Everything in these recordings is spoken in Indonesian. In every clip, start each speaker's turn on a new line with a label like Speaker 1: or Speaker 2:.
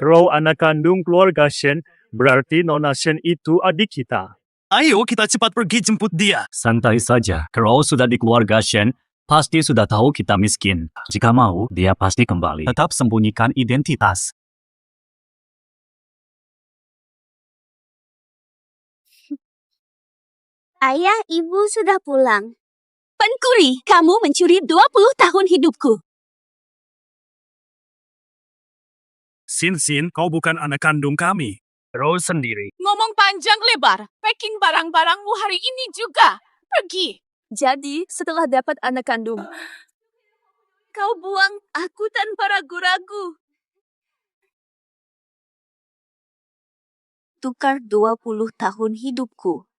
Speaker 1: Crow anak kandung keluarga Shen, berarti Nona Shen itu adik kita.
Speaker 2: Ayo kita cepat pergi jemput dia.
Speaker 3: Santai saja, Crow sudah di keluarga Shen, pasti sudah tahu kita miskin. Jika mau, dia pasti kembali. Tetap sembunyikan identitas.
Speaker 4: Ayah, ibu sudah pulang. Pencuri, kamu mencuri 20 tahun hidupku.
Speaker 2: Sin, kau bukan anak kandung kami.
Speaker 1: Crow sendiri.
Speaker 5: Ngomong panjang lebar, packing barang-barangmu hari ini juga. Pergi.
Speaker 4: Jadi, setelah dapat anak kandung, kau buang aku tanpa ragu-ragu. Tukar 20 tahun hidupku.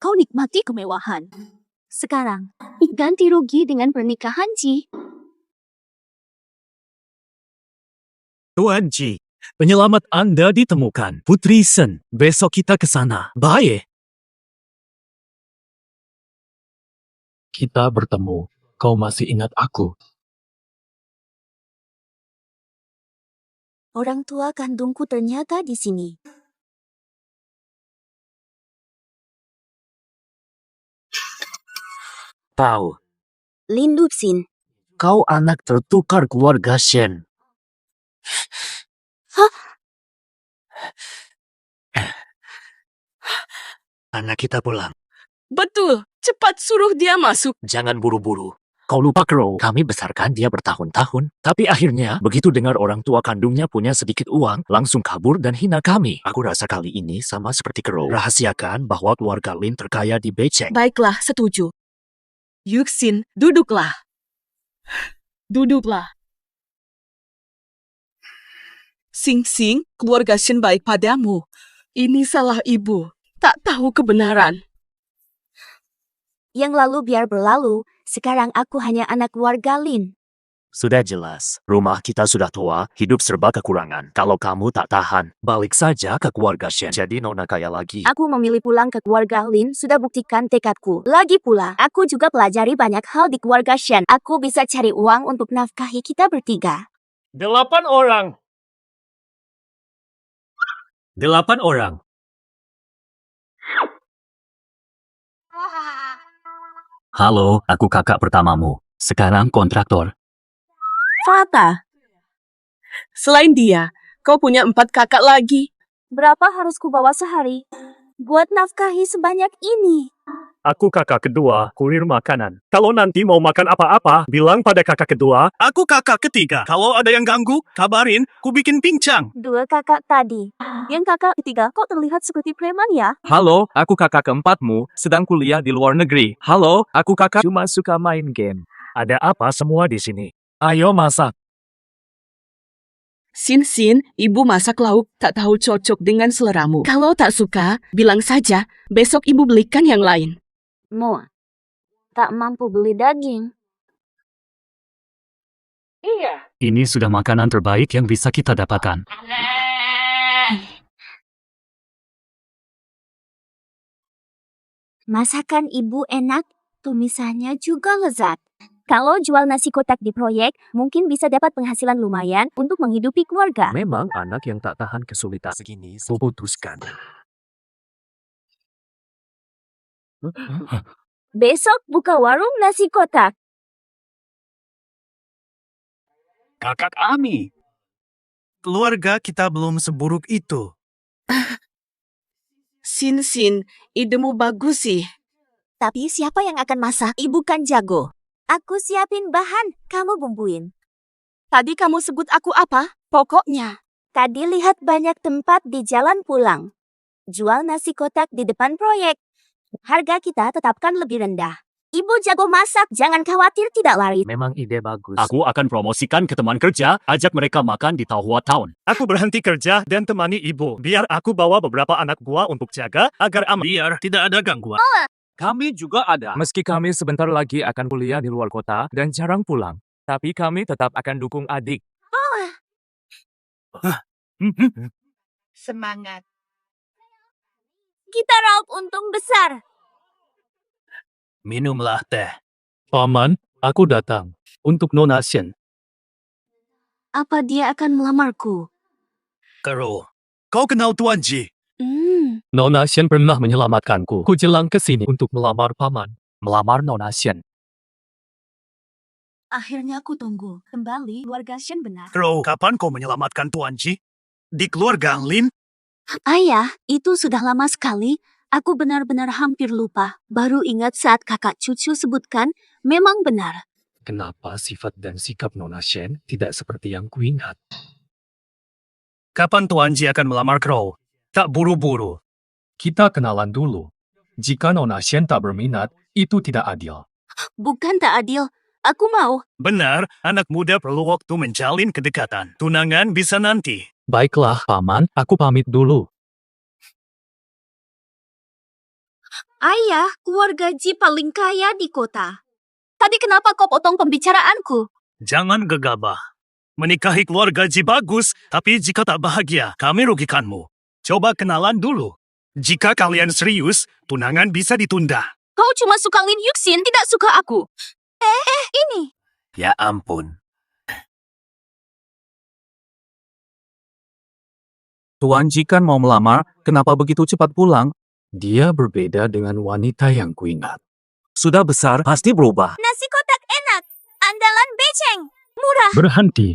Speaker 4: Kau nikmati kemewahan. Sekarang, ganti rugi dengan pernikahan, Ji.
Speaker 2: Tuan Ji, penyelamat Anda ditemukan. Putri Sen, besok kita ke sana. Bye.
Speaker 6: Kita bertemu. Kau masih ingat aku?
Speaker 4: Orang tua kandungku ternyata di sini.
Speaker 6: Tahu,
Speaker 4: Lin Dupsin.
Speaker 6: kau anak tertukar keluarga Shen.
Speaker 4: Hah?
Speaker 6: Anak kita pulang.
Speaker 5: Betul, cepat suruh dia masuk.
Speaker 6: Jangan buru-buru. Kau lupa Crow, kami besarkan dia bertahun-tahun. Tapi akhirnya, begitu dengar orang tua kandungnya punya sedikit uang, langsung kabur dan hina kami. Aku rasa kali ini sama seperti Crow. Rahasiakan bahwa keluarga Lin terkaya di Beijing.
Speaker 5: Baiklah, setuju. Yuxin, duduklah. Duduklah. Sing, keluarga Shen baik padamu. Ini salah ibu. Tak tahu kebenaran.
Speaker 4: Yang lalu biar berlalu, sekarang aku hanya anak keluarga Lin.
Speaker 6: Sudah jelas, rumah kita sudah tua, hidup serba kekurangan. Kalau kamu tak tahan, balik saja ke keluarga Shen. Jadi nona kaya lagi.
Speaker 4: Aku memilih pulang ke keluarga Lin sudah buktikan tekadku. Lagi pula, aku juga pelajari banyak hal di keluarga Shen. Aku bisa cari uang untuk nafkahi kita bertiga.
Speaker 1: 8 orang.
Speaker 3: 8 orang. Halo, aku kakak pertamamu. Sekarang kontraktor.
Speaker 5: Fata. Selain dia, kau punya 4 kakak lagi.
Speaker 4: Berapa harus kubawa sehari? Buat nafkahi sebanyak ini.
Speaker 1: Aku kakak kedua, kurir makanan. Kalau nanti mau makan apa-apa, bilang pada kakak kedua.
Speaker 2: Aku kakak ketiga. Kalau ada yang ganggu, kabarin. Ku bikin pincang.
Speaker 4: 2 kakak tadi. Yang kakak ketiga kok terlihat seperti preman ya?
Speaker 7: Halo, aku kakak keempatmu, sedang kuliah di luar negeri. Halo, aku kakak cuma suka main game.
Speaker 1: Ada apa semua di sini?
Speaker 6: Ayo masak.
Speaker 5: Sin, ibu masak lauk tak tahu cocok dengan seleramu. Kalau tak suka, bilang saja. Besok ibu belikan yang lain.
Speaker 4: Mo, tak mampu beli daging.
Speaker 5: Iya.
Speaker 3: Ini sudah makanan terbaik yang bisa kita dapatkan.
Speaker 4: Masakan ibu enak, tumisannya juga lezat. Kalau jual nasi kotak di proyek, mungkin bisa dapat penghasilan lumayan untuk menghidupi keluarga.
Speaker 6: Memang anak yang tak tahan kesulitan segini, kuputuskan.
Speaker 4: Besok buka warung nasi kotak.
Speaker 2: Kakak Ami. Keluarga kita belum seburuk itu.
Speaker 5: Sin, idemu bagus sih.
Speaker 4: Tapi siapa yang akan masak? Ibu kan jago. Aku siapin bahan, kamu bumbuin.
Speaker 5: Tadi kamu sebut aku apa? Pokoknya.
Speaker 4: Tadi lihat banyak tempat di jalan pulang. Jual nasi kotak di depan proyek. Harga kita tetapkan lebih rendah. Ibu jago masak, jangan khawatir tidak laris.
Speaker 6: Memang ide bagus.
Speaker 3: Aku akan promosikan ke teman kerja, ajak mereka makan di Tauhua Town.
Speaker 1: Aku berhenti kerja dan temani ibu. Biar aku bawa beberapa anak buah untuk jaga agar aman.
Speaker 2: Biar tidak ada gangguan.
Speaker 7: Kami juga ada. Meski kami sebentar lagi akan kuliah di luar kota dan jarang pulang, tapi kami tetap akan dukung adik.
Speaker 5: Semangat.
Speaker 4: Kita raup untung besar.
Speaker 2: Minumlah teh.
Speaker 6: Paman, aku datang untuk Nona Shen.
Speaker 4: Apa dia akan melamarku?
Speaker 2: Karo, kau kenal Tuan Ji?
Speaker 1: Nona Shen pernah menyelamatkanku. Ku jelang ke sini untuk melamar paman.
Speaker 3: Melamar Nona Shen.
Speaker 4: Akhirnya aku tunggu. Kembali, keluarga Shen benar.
Speaker 2: Karo, kapan kau menyelamatkan Tuan Ji? Di keluarga Lin?
Speaker 4: Ayah, itu sudah lama sekali. Aku benar-benar hampir lupa. Baru ingat saat kakak cucu sebutkan, memang benar.
Speaker 1: Kenapa sifat dan sikap Nona Shen tidak seperti yang kuingat?
Speaker 2: Kapan Tuan Ji akan melamar Karo? Tak buru-buru.
Speaker 1: Kita kenalan dulu. Jika Nona Shen tak berminat, itu tidak adil.
Speaker 4: Bukan tak adil. Aku mau.
Speaker 2: Benar, anak muda perlu waktu menjalin kedekatan. Tunangan bisa nanti.
Speaker 1: Baiklah, paman, aku pamit dulu.
Speaker 4: Ayah, keluarga Ji paling kaya di kota. Tadi kenapa kau potong pembicaraanku?
Speaker 2: Jangan gegabah. Menikahi keluarga Ji bagus, tapi jika tak bahagia, kami rugikanmu. Coba kenalan dulu. Jika kalian serius, tunangan bisa ditunda.
Speaker 4: Kau cuma suka Lin Yuxin, tidak suka aku. Ini.
Speaker 2: Ya ampun.
Speaker 3: Tuan Ji kan mau melamar, kenapa begitu cepat pulang?
Speaker 1: Dia berbeda dengan wanita yang kuingat.
Speaker 3: Sudah besar, pasti berubah.
Speaker 4: Nasi kotak enak. Andalan beceng. Murah.
Speaker 1: Berhenti.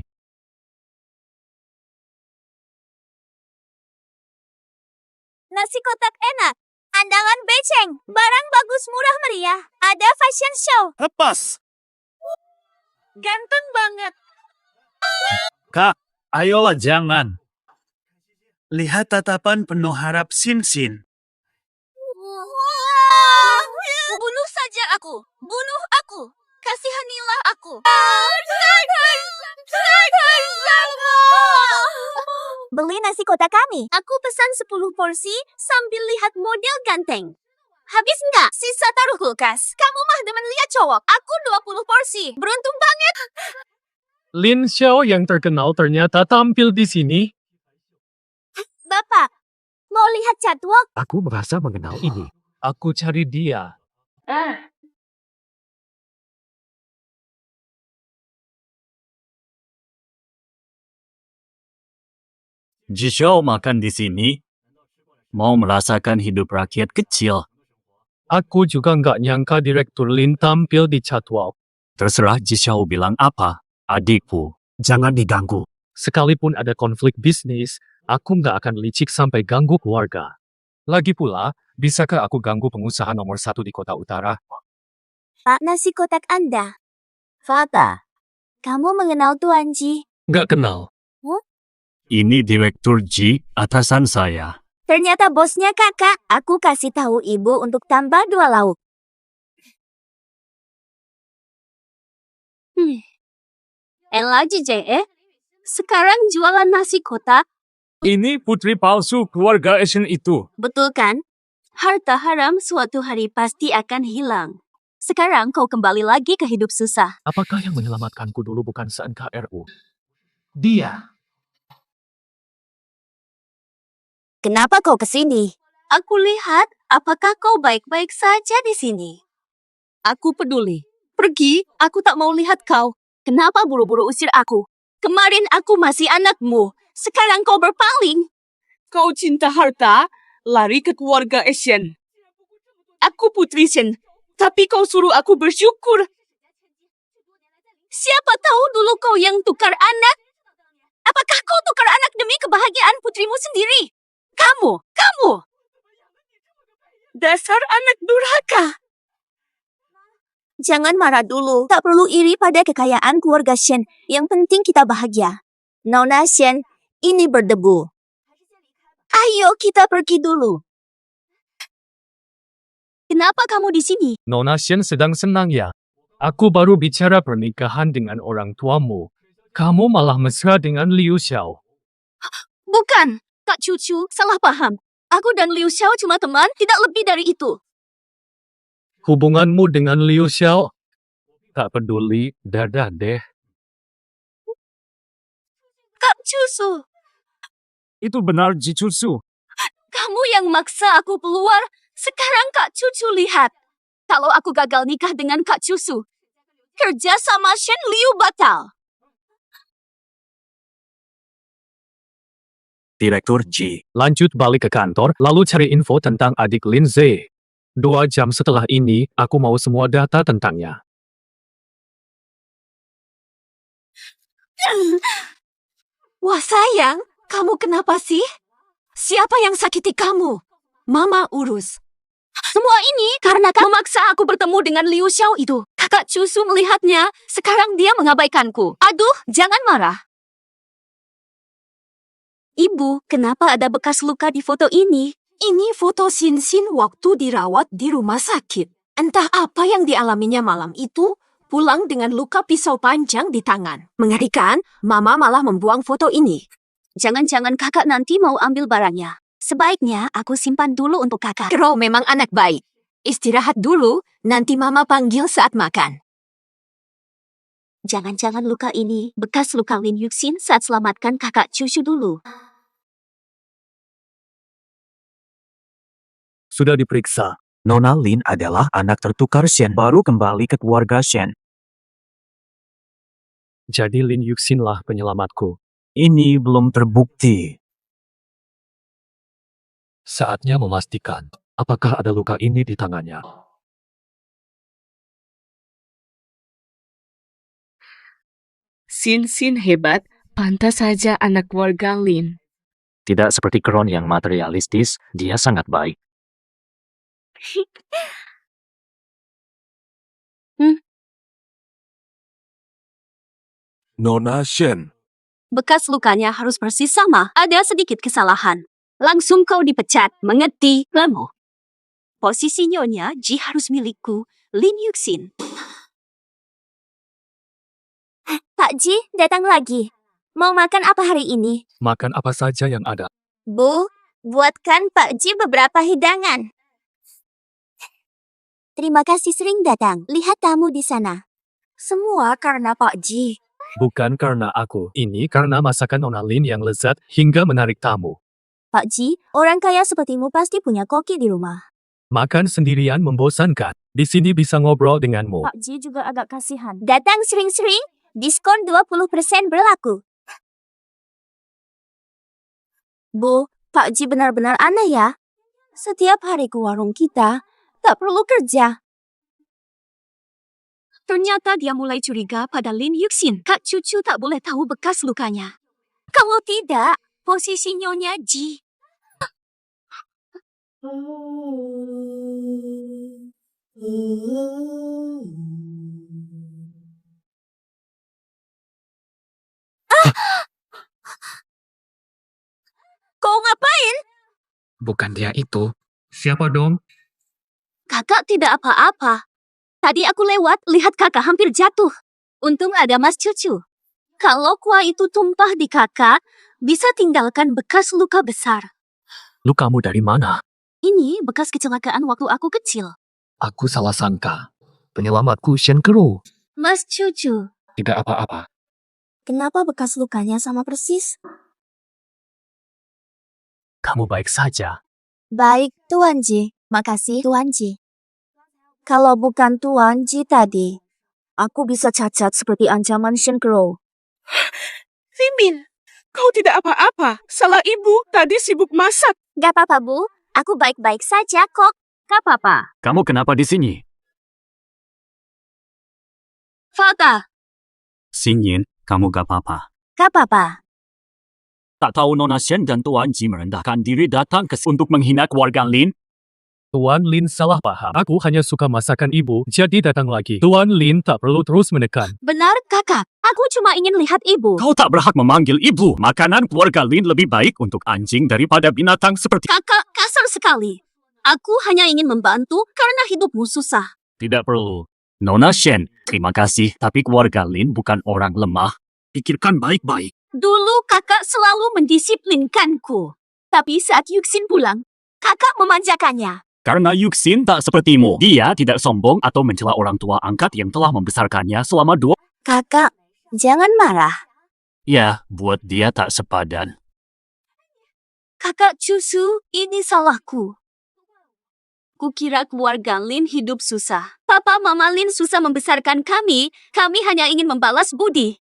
Speaker 4: Nasi kotak enak. Andalan beceng. Barang bagus murah meriah. Ada fashion show.
Speaker 2: Lepas.
Speaker 4: Ganteng banget.
Speaker 2: Kak, ayolah jangan. Lihat tatapan penuh harap Sin-Sin.
Speaker 4: Bunuh saja aku. Bunuh aku. Kasihanilah aku. Beli nasi kotak kami. Aku pesan 10 porsi sambil lihat model ganteng. Habis nggak? Sisa taruh kulkas. Kamu mah demen lihat cowok. Aku 20 porsi. Beruntung banget.
Speaker 1: Lin Xiao yang terkenal ternyata tampil di sini.
Speaker 4: Bapak, mau lihat catwalk?
Speaker 1: Aku merasa mengenal ini. Aku cari dia.
Speaker 3: Jishou makan di sini, mau merasakan hidup rakyat kecil.
Speaker 1: Aku juga nggak nyangka Direktur Lin tampil di catwalk.
Speaker 3: Terserah Jishou bilang apa, adikku.
Speaker 6: Jangan diganggu.
Speaker 1: Sekalipun ada konflik bisnis, aku nggak akan licik sampai ganggu keluarga. Lagi pula, bisakah aku ganggu pengusaha nomor 1 di kota utara?
Speaker 4: Pak, nasi kotak Anda. Fata, kamu mengenal Tuan Ji?
Speaker 1: Nggak kenal.
Speaker 3: Ini Direktur Ji, atasan saya.
Speaker 4: Ternyata bosnya kakak. Aku kasih tahu ibu untuk tambah 2 lauk. Elah JE, sekarang jualan nasi kotak.
Speaker 7: Ini putri palsu keluarga Asian itu.
Speaker 4: Betul kan? Harta haram suatu hari pasti akan hilang. Sekarang kau kembali lagi ke hidup susah.
Speaker 1: Apakah yang menyelamatkanku dulu bukan SNKRU? Dia.
Speaker 4: Kenapa kau kesini? Aku lihat apakah kau baik-baik saja di sini. Aku peduli. Pergi, aku tak mau lihat kau. Kenapa buru-buru usir aku? Kemarin aku masih anakmu. Sekarang kau berpaling.
Speaker 5: Kau cinta harta, lari ke keluarga Asian. Aku putri Shen, tapi kau suruh aku bersyukur.
Speaker 4: Siapa tahu dulu kau yang tukar anak? Apakah kau tukar anak demi kebahagiaan putrimu sendiri? Kamu!
Speaker 5: Dasar anak durhaka.
Speaker 4: Jangan marah dulu. Tak perlu iri pada kekayaan keluarga Shen. Yang penting kita bahagia. Nona Shen, ini berdebu. Ayo kita pergi dulu. Kenapa kamu di sini?
Speaker 1: Nona Shen sedang senang ya. Aku baru bicara pernikahan dengan orang tuamu. Kamu malah mesra dengan Liu Xiao.
Speaker 4: Bukan, Kak Cucu, salah paham. Aku dan Liu Xiao cuma teman, tidak lebih dari itu.
Speaker 1: Hubunganmu dengan Liu Xiao? Tak peduli, dadah deh.
Speaker 4: Kak Cucu,
Speaker 7: Itu benar Ji Cucu.
Speaker 4: kamu yang maksa aku keluar. Sekarang Kak Cucu lihat. Kalau aku gagal nikah dengan Kak Cucu, kerja sama Shen Liu batal.
Speaker 3: Direktur G.
Speaker 1: Lanjut balik ke kantor, lalu cari info tentang adik Lindsay. 2 jam setelah ini, aku mau semua data tentangnya.
Speaker 4: Wah sayang, kamu kenapa sih? Siapa yang sakiti kamu? Mama urus. Semua ini karena kamu memaksa aku bertemu dengan Liu Xiao itu. Kakak Cusu melihatnya, sekarang dia mengabaikanku. Aduh, jangan marah. Ibu, kenapa ada bekas luka di foto ini? Ini foto Sin Sin waktu dirawat di rumah sakit. Entah apa yang dialaminya malam itu, pulang dengan luka pisau panjang di tangan. Mengerikan, Mama malah membuang foto ini. Jangan-jangan kakak nanti mau ambil barangnya. Sebaiknya aku simpan dulu untuk kakak. Crow memang anak baik. Istirahat dulu, nanti Mama panggil saat makan. Jangan-jangan luka ini bekas luka Lin Yuxin saat selamatkan kakak Cucu dulu.
Speaker 1: Sudah diperiksa.
Speaker 3: Nona Lin adalah anak tertukar Shen baru kembali ke keluarga Shen.
Speaker 1: Jadi Lin Yuxin lah penyelamatku.
Speaker 3: Ini belum terbukti.
Speaker 1: Saatnya memastikan, apakah ada luka ini di tangannya.
Speaker 5: Sin Sin hebat, pantas saja anak keluarga Lin.
Speaker 6: Tidak seperti Kron yang materialistis, dia sangat baik.
Speaker 8: Nona Shen,
Speaker 4: Bekas lukanya harus persis sama. Ada sedikit kesalahan. Langsung kau dipecat, mengerti, kamu? Posisi Nyonya Ji harus milikku, Lin Yuxin. Pak Ji, datang lagi. Mau makan apa hari ini?
Speaker 1: Makan apa saja yang ada.
Speaker 4: Bu, buatkan Pak Ji beberapa hidangan. Terima kasih sering datang. Lihat tamu di sana. Semua karena Pak Ji.
Speaker 1: Bukan karena aku. Ini karena masakan Nona Lin yang lezat hingga menarik tamu.
Speaker 4: Pak Ji, orang kaya sepertimu pasti punya koki di rumah.
Speaker 1: Makan sendirian membosankan. Di sini bisa ngobrol denganmu.
Speaker 4: Pak Ji juga agak kasihan. Datang sering-sering, diskon 20% berlaku. Bu, Pak Ji benar-benar aneh ya. Setiap hari ke warung kita, tak perlu kerja. Ternyata dia mulai curiga pada Lin Yuxin. Kak Cucu tak boleh tahu bekas lukanya. Kalau tidak, posisi Nyonya Ji. Kau ngapain?
Speaker 1: Bukan dia itu. Siapa dong?
Speaker 4: Kakak tidak apa-apa. Tadi aku lewat, lihat kakak hampir jatuh. Untung ada Mas Cucu. Kalau kuah itu tumpah di kakak, bisa tinggalkan bekas luka besar.
Speaker 1: Lukamu dari mana?
Speaker 4: Ini bekas kecelakaan waktu aku kecil.
Speaker 1: Aku salah sangka. Penyelamatku Shen Kero.
Speaker 4: Mas Cucu,
Speaker 1: Tidak apa-apa.
Speaker 4: kenapa bekas lukanya sama persis?
Speaker 1: Kamu baik saja.
Speaker 4: Baik, Tuan Ji. Makasih, Tuan Ji. Kalau bukan Tuan Ji tadi, aku bisa cacat seperti ancaman Shen Kero.
Speaker 5: Simin, kau tidak apa-apa. Salah ibu, tadi sibuk masak.
Speaker 4: Gak apa-apa, Bu. Aku baik-baik saja kok. Gak apa-apa.
Speaker 3: Kamu kenapa di sini?
Speaker 4: Fata,
Speaker 3: Xinyin, kamu gak apa-apa.
Speaker 4: gak apa-apa.
Speaker 3: Tak tahu Nona Shen dan Tuan Ji merendahkan diri datang ke untuk menghina keluarga Lin?
Speaker 1: Tuan Lin salah paham. Aku hanya suka masakan ibu, jadi datang lagi. Tuan Lin tak perlu terus menekan.
Speaker 4: Benar, kakak. Aku cuma ingin lihat ibu.
Speaker 3: Kau tak berhak memanggil ibu. Makanan keluarga Lin lebih baik untuk anjing daripada binatang seperti...
Speaker 4: Kakak kasar sekali. Aku hanya ingin membantu karena hidupmu susah.
Speaker 3: Tidak perlu. Nona Shen, terima kasih. Tapi keluarga Lin bukan orang lemah. Pikirkan baik-baik.
Speaker 4: Dulu kakak selalu mendisiplinkanku. Tapi saat Yuxin pulang, kakak memanjakannya.
Speaker 3: Karena Yuxin tak sepertimu. Dia tidak sombong atau mencela orang tua angkat yang telah membesarkannya selama 2...
Speaker 4: Kakak, jangan marah.
Speaker 3: Ya, buat dia tak sepadan.
Speaker 4: Kakak Cusu, ini salahku. Kukira keluarga Lin hidup susah. Papa Mama Lin susah membesarkan kami hanya ingin membalas budi.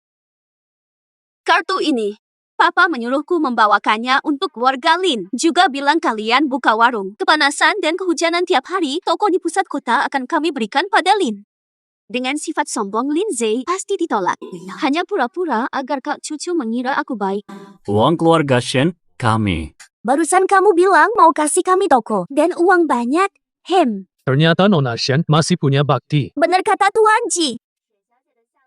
Speaker 4: Kartu ini, Papa menyuruhku membawakannya untuk keluarga Lin. Juga bilang kalian buka warung. Kepanasan dan kehujanan tiap hari, toko di pusat kota akan kami berikan pada Lin. Dengan sifat sombong, Lindsay pasti ditolak. Hanya pura-pura agar Kak Cucu mengira aku baik.
Speaker 3: Uang keluarga Shen, kami.
Speaker 4: Barusan kamu bilang mau kasih kami toko. Dan uang banyak.
Speaker 1: Ternyata Nona Shen masih punya bakti.
Speaker 4: Benar kata Tuan Ji.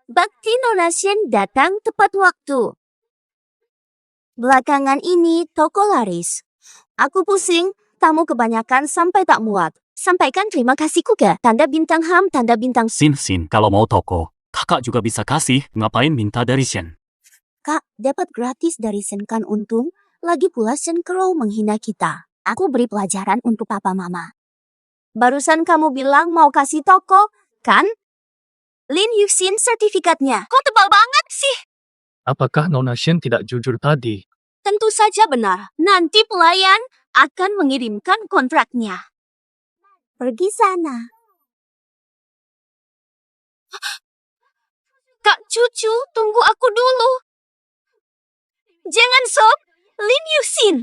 Speaker 4: Bakti Nona Shen datang tepat waktu. Belakangan ini toko laris. Aku pusing, tamu kebanyakan sampai tak muat. Sampaikan terima kasihku ke tanda bintang ham, tanda bintang.
Speaker 3: Sin, kalau mau toko, kakak juga bisa kasih. Ngapain minta dari Shen?
Speaker 4: Kak, dapat gratis dari Shen kan untung. Lagi pula Shen Crow menghina kita. Aku beri pelajaran untuk papa mama. Barusan kamu bilang mau kasih toko, kan? Lin Yuxin sertifikatnya. Kok tebal banget sih?
Speaker 1: Apakah Nona Shen tidak jujur tadi?
Speaker 4: Tentu saja benar. Nanti pelayan akan mengirimkan kontraknya. Pergi sana. Kak Cucu, tunggu aku dulu. Jangan sob, Lin Yuxin.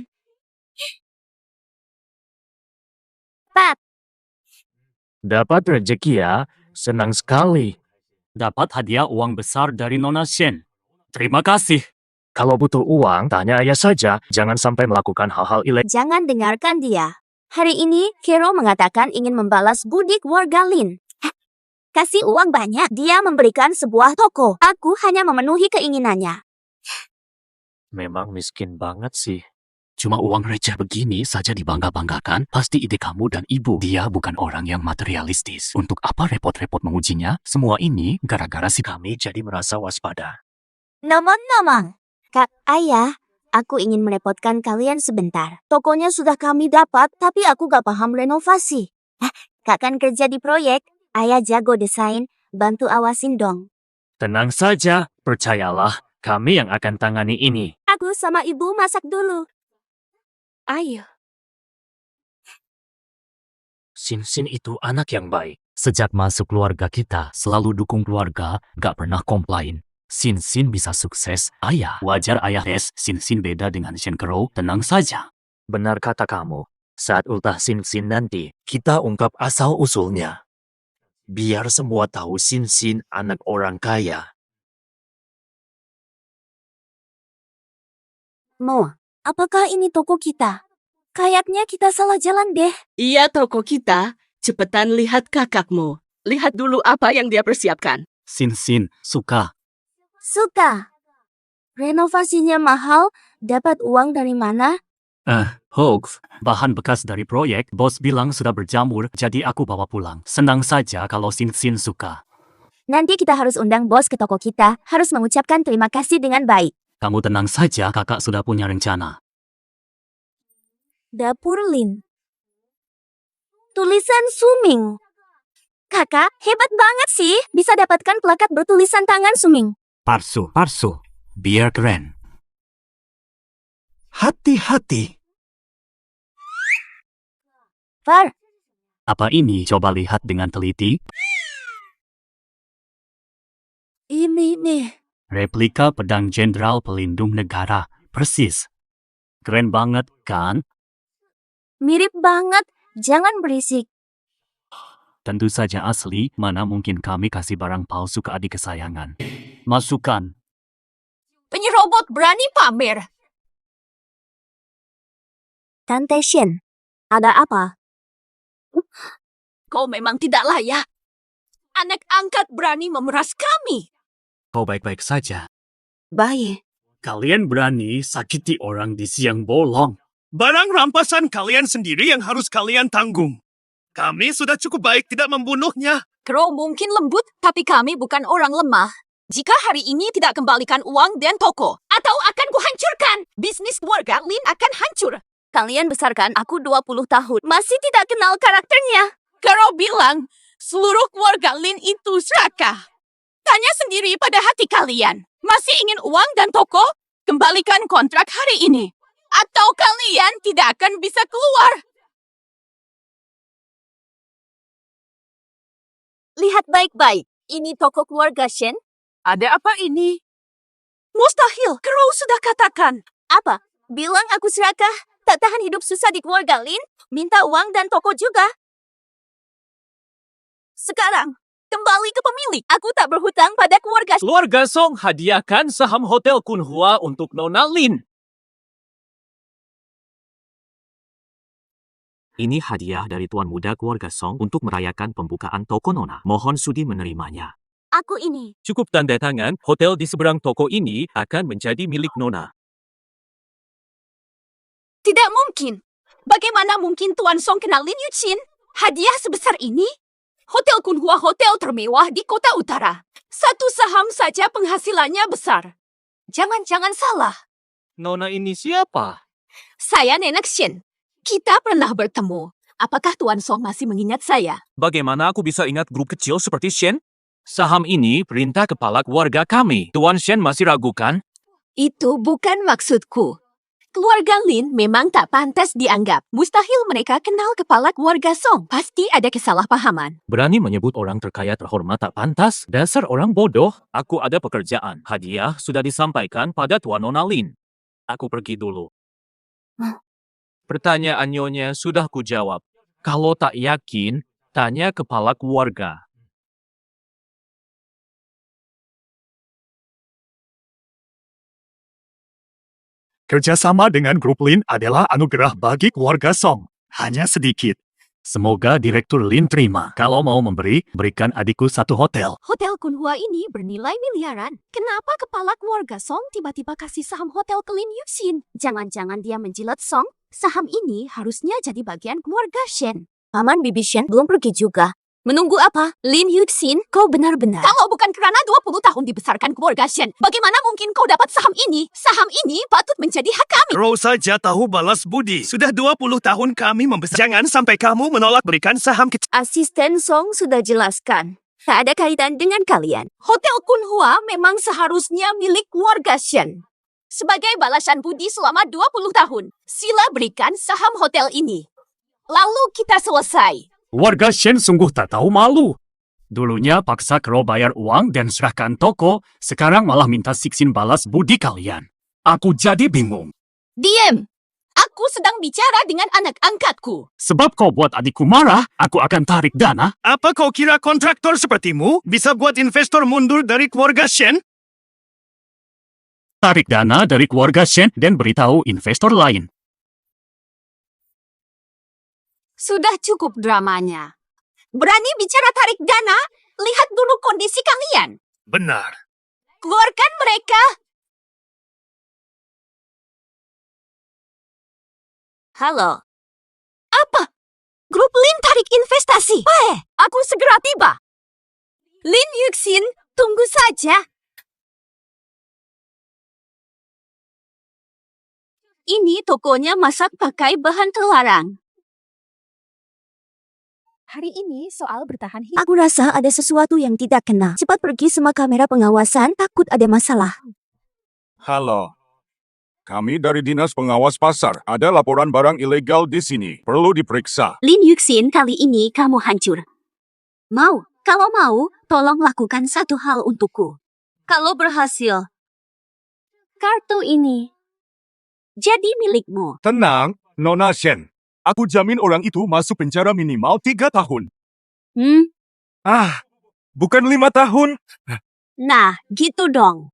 Speaker 4: Pat,
Speaker 6: Dapat rezeki ya, senang sekali.
Speaker 3: Dapat hadiah uang besar dari Nona Shen. Terima kasih.
Speaker 6: Kalau butuh uang, tanya ayah saja. Jangan sampai melakukan hal-hal ilegal.
Speaker 4: jangan dengarkan dia. Hari ini, Kero mengatakan ingin membalas budi keluarga Lin. Kasih uang banyak, dia memberikan sebuah toko. Aku hanya memenuhi keinginannya.
Speaker 6: Memang miskin banget sih.
Speaker 3: Cuma uang receh begini saja dibangga-banggakan, pasti ide kamu dan ibu. Dia bukan orang yang materialistis. Untuk apa repot-repot mengujinya? Semua ini gara-gara si
Speaker 6: Kami jadi merasa waspada.
Speaker 4: Nomong-nomong. Kak, ayah, aku ingin merepotkan kalian sebentar. Tokonya sudah kami dapat, tapi aku gak paham renovasi. Kak kan kerja di proyek, ayah jago desain, bantu awasin dong.
Speaker 6: Tenang saja, percayalah, kami yang akan tangani ini.
Speaker 4: Aku sama ibu masak dulu. Ayo.
Speaker 6: Sin itu anak yang baik.
Speaker 3: Sejak masuk keluarga kita, selalu dukung keluarga, gak pernah komplain. Sin bisa sukses, ayah. Wajar ayah tes, Sin beda dengan Shen Crow, tenang saja.
Speaker 6: Benar kata kamu. Saat ultah Sin nanti, kita ungkap asal-usulnya. Biar semua tahu Sin anak orang kaya.
Speaker 4: Mo, apakah ini toko kita? Kayaknya kita salah jalan deh.
Speaker 5: Iya, toko kita. Cepetan lihat kakakmu. Lihat dulu apa yang dia persiapkan.
Speaker 3: Sin, suka.
Speaker 4: Suka. Renovasinya mahal, dapat uang dari mana?
Speaker 3: Hoax. Bahan bekas dari proyek, bos bilang sudah berjamur, jadi aku bawa pulang. Senang saja kalau Sin suka.
Speaker 4: Nanti kita harus undang bos ke toko kita, harus mengucapkan terima kasih dengan baik.
Speaker 3: Kamu tenang saja, kakak sudah punya rencana.
Speaker 4: Dapur Lin. Tulisan Suming. Kakak, hebat banget sih, bisa dapatkan plakat bertulisan tangan Suming.
Speaker 3: Parsu. Biar keren.
Speaker 2: Hati-hati.
Speaker 4: Far,
Speaker 3: Apa ini? Coba lihat dengan teliti.
Speaker 4: ini nih.
Speaker 3: Replika pedang Jenderal Pelindung Negara. Persis. Keren banget, kan?
Speaker 4: Mirip banget, jangan berisik.
Speaker 3: Tentu saja asli, mana mungkin kami kasih barang palsu ke adik kesayangan. Masukkan.
Speaker 4: Penyerobot berani pamer. Tante Shen, ada apa?
Speaker 5: Kau memang tidak layak. Anak angkat berani memeras kami.
Speaker 3: Kau baik-baik saja.
Speaker 4: Baik.
Speaker 3: Kalian berani sakiti orang di siang bolong.
Speaker 2: Barang rampasan kalian sendiri yang harus kalian tanggung. Kami sudah cukup baik tidak membunuhnya.
Speaker 4: Crow mungkin lembut, tapi kami bukan orang lemah. Jika hari ini tidak kembalikan uang dan toko, atau akan kuhancurkan, bisnis keluarga Lin akan hancur. Kalian besarkan aku 20 tahun, masih tidak kenal karakternya. Crow bilang, seluruh keluarga Lin itu serakah. Tanya sendiri pada hati kalian, masih ingin uang dan toko? Kembalikan kontrak hari ini. Atau kalian tidak akan bisa keluar. Lihat baik-baik. Ini toko keluarga Shen. Ada apa ini?
Speaker 5: Mustahil, Crow sudah katakan.
Speaker 4: Apa? Bilang aku serakah? Tak tahan hidup susah di keluarga Lin? Minta uang dan toko juga? Sekarang, kembali ke pemilik. Aku tak berhutang pada keluarga.
Speaker 7: Keluarga Song hadiahkan saham Hotel Kunhua untuk Nona Lin.
Speaker 3: Ini hadiah dari Tuan Muda keluarga Song untuk merayakan pembukaan toko Nona. Mohon sudi menerimanya.
Speaker 4: Aku ini.
Speaker 7: Cukup tanda tangan, hotel di seberang toko ini akan menjadi milik Nona.
Speaker 5: Tidak mungkin. Bagaimana mungkin Tuan Song kenal Lin Yuqin? Hadiah sebesar ini? Hotel Kunhua hotel termewah di kota utara. Satu saham saja penghasilannya besar. Jangan-jangan salah.
Speaker 7: Nona ini siapa?
Speaker 5: Saya Nenek Shen. Kita pernah bertemu. Apakah Tuan Song masih mengingat saya?
Speaker 7: Bagaimana aku bisa ingat grup kecil seperti Shen? Saham ini perintah kepala keluarga kami. Tuan Shen masih ragukan?
Speaker 5: Itu bukan maksudku. Keluarga Lin memang tak pantas dianggap. Mustahil mereka kenal kepala keluarga Song. Pasti ada kesalahpahaman.
Speaker 3: Berani menyebut orang terkaya terhormat tak pantas? Dasar orang bodoh. Aku ada pekerjaan. Hadiah sudah disampaikan pada Tuan Nona Lin. Aku pergi dulu.
Speaker 7: Pertanyaan Nyonya sudah kujawab. Kalau tak yakin, tanya kepala keluarga.
Speaker 2: Kerjasama dengan grup Lin adalah anugerah bagi keluarga Song. Hanya sedikit. Semoga Direktur Lin terima. Kalau mau memberi, berikan adikku satu hotel.
Speaker 5: Hotel Kunhua ini bernilai miliaran. Kenapa kepala keluarga Song tiba-tiba kasih saham hotel ke Lin Yuqin?
Speaker 4: Jangan-jangan dia menjilat Song? Saham ini harusnya jadi bagian keluarga Shen. Paman Bibi Shen belum pergi juga. Menunggu apa? Lin Yuqin, kau benar-benar.
Speaker 5: Kalau bukan karena 20 tahun dibesarkan keluarga Shen, bagaimana mungkin kau dapat saham ini? Saham ini patut menjadi hak kami.
Speaker 2: Crow saja tahu balas budi. Sudah 20 tahun kami membesar. Jangan sampai kamu menolak berikan saham kecil.
Speaker 4: Asisten Song sudah jelaskan. Tak ada kaitan dengan kalian.
Speaker 5: Hotel Kunhua memang seharusnya milik keluarga Shen. Sebagai balasan budi selama 20 tahun, sila berikan saham hotel ini. Lalu kita selesai.
Speaker 2: Warga Shen sungguh tak tahu malu. Dulunya paksa Crow bayar uang dan serahkan toko, sekarang malah minta siksin balas budi kalian. Aku jadi bingung.
Speaker 5: Diam! Aku sedang bicara dengan anak angkatku.
Speaker 2: Sebab kau buat adikku marah, aku akan tarik dana. Apa kau kira kontraktor sepertimu bisa buat investor mundur dari keluarga Shen? Tarik dana dari keluarga Shen dan beritahu investor lain.
Speaker 5: Sudah cukup dramanya. Berani bicara tarik dana? Lihat dulu kondisi kalian.
Speaker 2: Benar.
Speaker 5: Keluarkan mereka.
Speaker 4: Halo.
Speaker 5: Apa? Grup Lin tarik investasi. Aku segera tiba. Lin Yuqin, tunggu saja.
Speaker 4: Ini tokonya masak pakai bahan terlarang.
Speaker 5: Hari ini soal bertahan hidup.
Speaker 4: Aku rasa ada sesuatu yang tidak kena. Cepat pergi sama kamera pengawasan, takut ada masalah.
Speaker 8: Halo. Kami dari Dinas Pengawas Pasar. Ada laporan barang ilegal di sini. Perlu diperiksa.
Speaker 4: Lin Yuqin, kali ini kamu hancur. Kalau mau, tolong lakukan satu hal untukku. Kalau berhasil, kartu ini jadi milikmu.
Speaker 8: Tenang, Nona Shen. Aku jamin orang itu masuk penjara minimal 3 tahun. Bukan 5 tahun.
Speaker 4: Nah, gitu dong.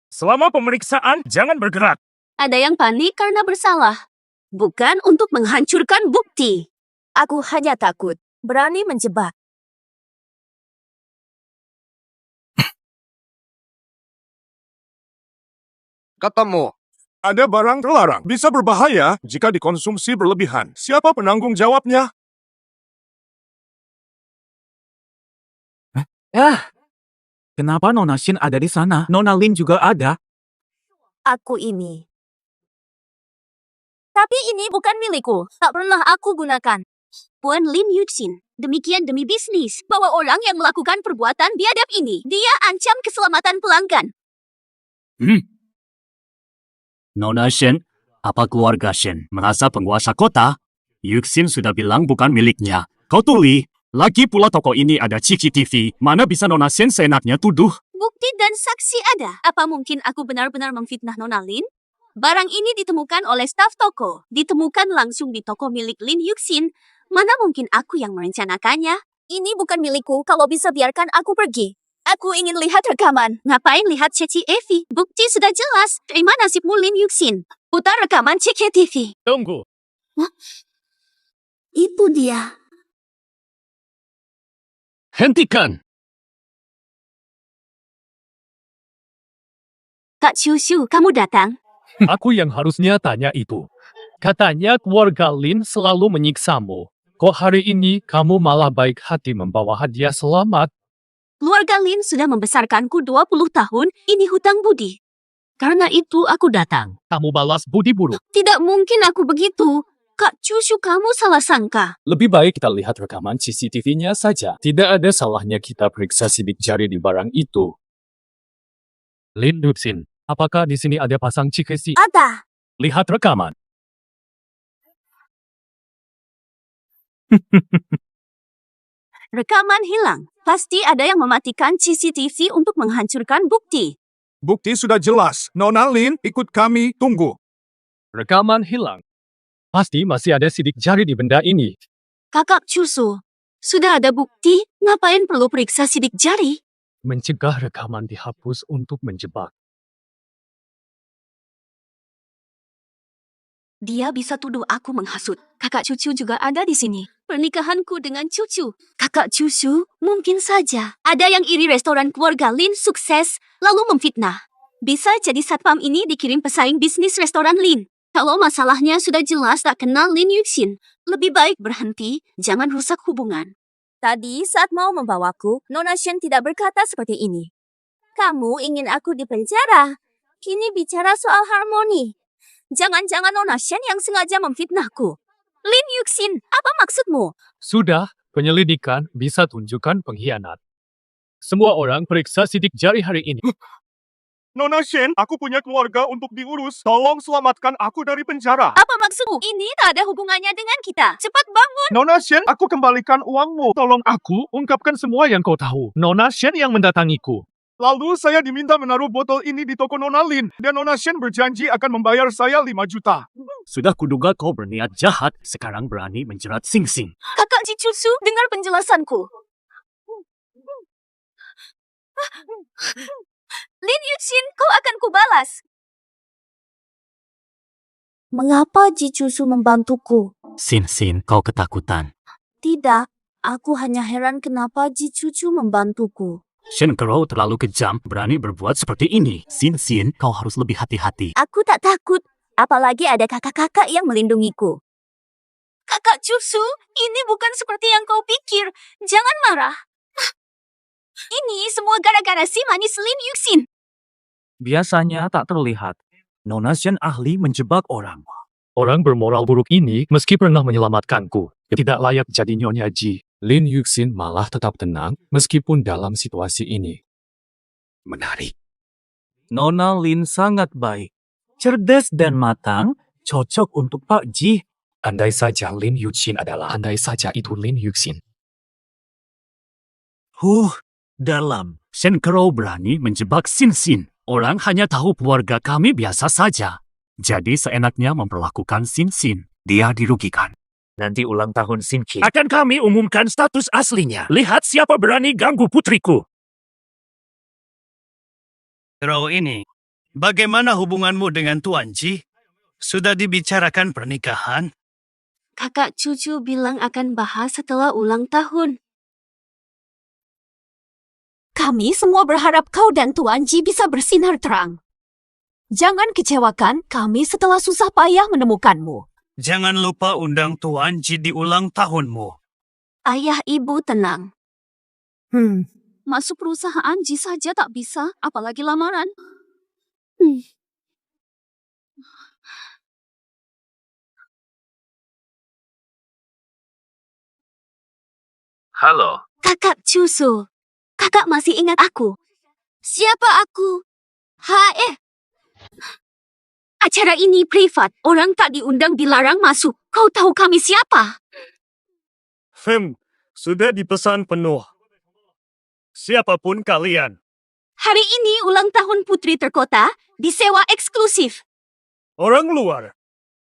Speaker 2: Selama pemeriksaan, jangan bergerak.
Speaker 4: Ada yang panik karena bersalah. Bukan untuk menghancurkan bukti. Aku hanya takut. Berani menjebak.
Speaker 8: Katamu. Ada barang terlarang. Bisa berbahaya jika dikonsumsi berlebihan. Siapa penanggung jawabnya?
Speaker 7: Kenapa Nona Shin ada di sana? Nona Lin juga ada.
Speaker 4: Aku ini. Tapi ini bukan milikku. Tak pernah aku gunakan. Puan Lin Yuqin. Demikian demi bisnis. Bahwa orang yang melakukan perbuatan biadab ini. Dia ancam keselamatan pelanggan.
Speaker 6: Nona Shen, apa keluarga Shen merasa penguasa kota? Yuqin sudah bilang bukan miliknya. Kau tuli.
Speaker 3: Lagi pula toko ini ada CCTV, mana bisa Nona Shen seenaknya tuduh.
Speaker 4: Bukti dan saksi ada. Apa mungkin aku benar-benar memfitnah Nona Lin? Barang ini ditemukan oleh staf toko. Ditemukan langsung di toko milik Lin Yuxin. Mana mungkin aku yang merencanakannya? Ini bukan milikku, kalau bisa biarkan aku pergi. Aku ingin lihat rekaman. Ngapain lihat CCTV? Bukti sudah jelas. Terima nasibmu Lin Yuxin. Putar rekaman CCTV.
Speaker 1: Tunggu.
Speaker 4: Itu dia.
Speaker 3: Hentikan!
Speaker 4: Kak Shushu, kamu datang?
Speaker 1: Aku yang harusnya tanya itu. Katanya keluarga Lin selalu menyiksamu. Kok hari ini kamu malah baik hati membawa hadiah selamat?
Speaker 4: Keluarga Lin sudah membesarkanku 20 tahun. Ini hutang budi. Karena itu aku datang.
Speaker 1: Kamu balas budi buruk.
Speaker 4: Tidak mungkin aku begitu. Kak Shushu, kamu salah sangka.
Speaker 1: Lebih baik kita lihat rekaman CCTV-nya saja. Tidak ada salahnya kita periksa sidik jari di barang itu. Lin Yuxin, apakah di sini ada pasang CCTV?
Speaker 4: Ada.
Speaker 1: Lihat rekaman.
Speaker 4: Rekaman hilang. Pasti ada yang mematikan CCTV untuk menghancurkan bukti.
Speaker 8: Bukti sudah jelas. Nona Lin, ikut kami, tunggu.
Speaker 1: Rekaman hilang. Pasti masih ada sidik jari di benda ini.
Speaker 4: Kakak Shushu, sudah ada bukti, ngapain perlu periksa sidik jari?
Speaker 1: Mencegah rekaman dihapus untuk menjebak.
Speaker 4: Dia bisa tuduh aku menghasut. Kakak cucu juga ada di sini. Pernikahanku dengan cucu. Kakak cucu, mungkin saja ada yang iri restoran keluarga Lin sukses, lalu memfitnah. Bisa jadi satpam ini dikirim pesaing bisnis restoran Lin. Kalau masalahnya sudah jelas tak kenal Lin Yuxin, lebih baik berhenti, jangan rusak hubungan. Tadi saat mau membawaku, Nona Shen tidak berkata seperti ini. Kamu ingin aku di penjara? Kini bicara soal harmoni. Jangan-jangan Nona Shen yang sengaja memfitnahku. Lin Yuxin, apa maksudmu?
Speaker 1: Sudah, penyelidikan bisa tunjukkan pengkhianat. Semua orang periksa sidik jari hari ini.
Speaker 8: Nona Shen, aku punya keluarga untuk diurus. Tolong selamatkan aku dari penjara.
Speaker 4: Apa maksudmu? Ini tak ada hubungannya dengan kita. Cepat bangun.
Speaker 8: Nona Shen, aku kembalikan uangmu. Tolong
Speaker 1: Aku ungkapkan semua yang kau tahu. Nona Shen yang mendatangiku.
Speaker 8: Lalu saya diminta menaruh botol ini di toko Nona Lin. Dan Nona Shen berjanji akan membayar saya 5 juta.
Speaker 3: Sudah kuduga kau berniat jahat, sekarang berani menjerat Sing Sing.
Speaker 4: Kakak Cicusu, dengar penjelasanku. Lin Yuxin, kau akan kubalas. Mengapa Cicusu membantuku?
Speaker 3: Sin Sin, kau ketakutan.
Speaker 4: Tidak, aku hanya heran kenapa Cicusu membantuku.
Speaker 3: Shen Kero terlalu kejam, berani berbuat seperti ini. Sin Sin, kau harus lebih hati-hati.
Speaker 4: Aku tak takut, apalagi ada kakak-kakak yang melindungiku. Kakak Cusu, ini bukan seperti yang kau pikir. Jangan marah. Ini semua gara-gara si manis Lin Yuxin.
Speaker 7: Biasanya tak terlihat. Nona Shen ahli menjebak orang.
Speaker 1: Orang bermoral buruk ini meski pernah menyelamatkanku. Tidak layak jadi Nyonya Ji. Lin Yuxin malah tetap tenang meskipun dalam situasi ini.
Speaker 3: Menarik.
Speaker 7: Nona Lin sangat baik. Cerdas dan matang, cocok untuk Pak Ji.
Speaker 1: Andai saja Lin Yuxin adalah andai saja itu Lin Yuxin.
Speaker 3: Dalam. Shen Kero berani menjebak Sin Sin. Orang hanya tahu keluarga kami biasa saja. Jadi seenaknya memperlakukan Sin Sin. Dia dirugikan.
Speaker 6: Nanti ulang tahun Sinki.
Speaker 3: Akan kami umumkan status aslinya. Lihat siapa berani ganggu putriku.
Speaker 2: Kero ini, bagaimana hubunganmu dengan Tuan Ji? Sudah dibicarakan pernikahan?
Speaker 4: Kakak cucu bilang akan bahas setelah ulang tahun.
Speaker 5: Kami semua berharap kau dan Tuan Ji bisa bersinar terang. Jangan kecewakan kami setelah susah payah menemukanmu.
Speaker 2: Jangan lupa undang Tuan Ji di ulang tahunmu.
Speaker 4: Ayah ibu tenang. Masuk perusahaan Ji saja tak bisa, apalagi lamaran.
Speaker 1: Halo.
Speaker 4: Kakak Cusu, kakak masih ingat aku? Siapa aku? Acara ini privat, orang tak diundang dilarang masuk. Kau tahu kami siapa?
Speaker 2: Sudah dipesan penuh. Siapapun kalian,
Speaker 4: Hari ini ulang tahun Putri Terkota disewa eksklusif.
Speaker 2: orang luar,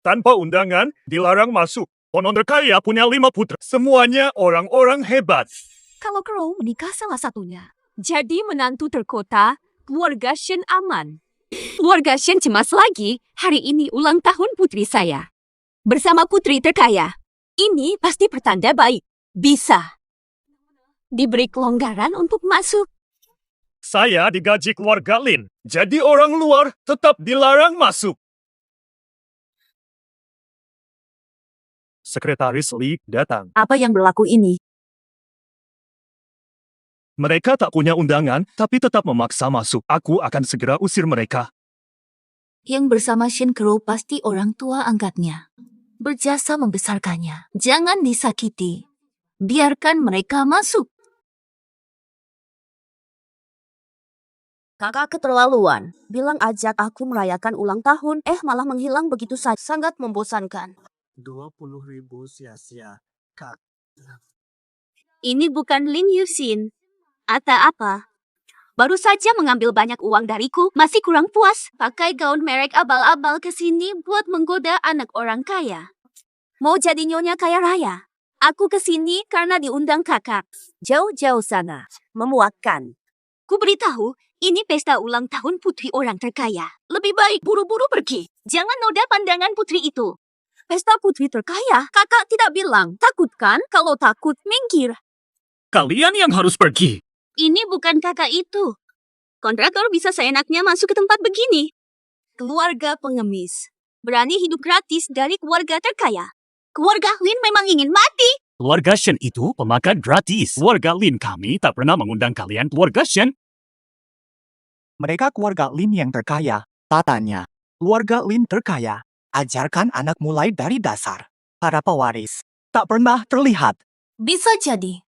Speaker 2: tanpa undangan, dilarang masuk. Konon terkaya punya 5 putra. Semuanya orang-orang hebat.
Speaker 5: Kalau Crow menikah salah satunya, jadi menantu terkota, keluarga Shen aman. Keluarga Shen cemas lagi, hari ini ulang tahun putri saya. Bersama putri terkaya. Ini pasti pertanda baik. Bisa. Diberi kelonggaran untuk masuk.
Speaker 2: Saya digaji keluarga Lin, jadi orang luar tetap dilarang masuk. Sekretaris Li datang.
Speaker 4: Apa yang berlaku ini?
Speaker 2: Mereka tak punya undangan, tapi tetap memaksa masuk. Aku akan segera usir mereka.
Speaker 4: Yang bersama Shen Crow pasti orang tua angkatnya. Berjasa membesarkannya. Jangan disakiti. Biarkan mereka masuk. Kakak keterlaluan. Bilang ajak aku merayakan ulang tahun, malah menghilang begitu saja. Sangat membosankan.
Speaker 6: 20.000 sia-sia.
Speaker 4: Ini bukan Lin Yuxin. Ata apa? Baru saja mengambil banyak uang dariku, masih kurang puas. Pakai gaun merek abal-abal ke sini buat menggoda anak orang kaya. Mau jadi nyonya kaya raya? Aku ke sini karena diundang kakak. Jauh-jauh sana. Memuakkan. Ku beritahu, ini pesta ulang tahun putri orang terkaya. Lebih baik buru-buru pergi. Jangan noda pandangan putri itu. Pesta putri terkaya? Kakak tidak bilang. Takut kan? Kalau takut, minggir.
Speaker 2: Kalian yang harus pergi.
Speaker 4: Ini bukan kakak itu. Kontraktor bisa seenaknya masuk ke tempat begini. Keluarga pengemis. Berani hidup gratis dari keluarga terkaya. Keluarga Lin memang ingin mati.
Speaker 3: Keluarga Shen itu pemakan gratis. Keluarga Lin kami tak pernah mengundang kalian keluarga Shen.
Speaker 9: Mereka keluarga Lin yang terkaya. Tatanya, keluarga Lin terkaya. Ajarkan anak mulai dari dasar. Para pewaris tak pernah terlihat.
Speaker 4: Bisa jadi.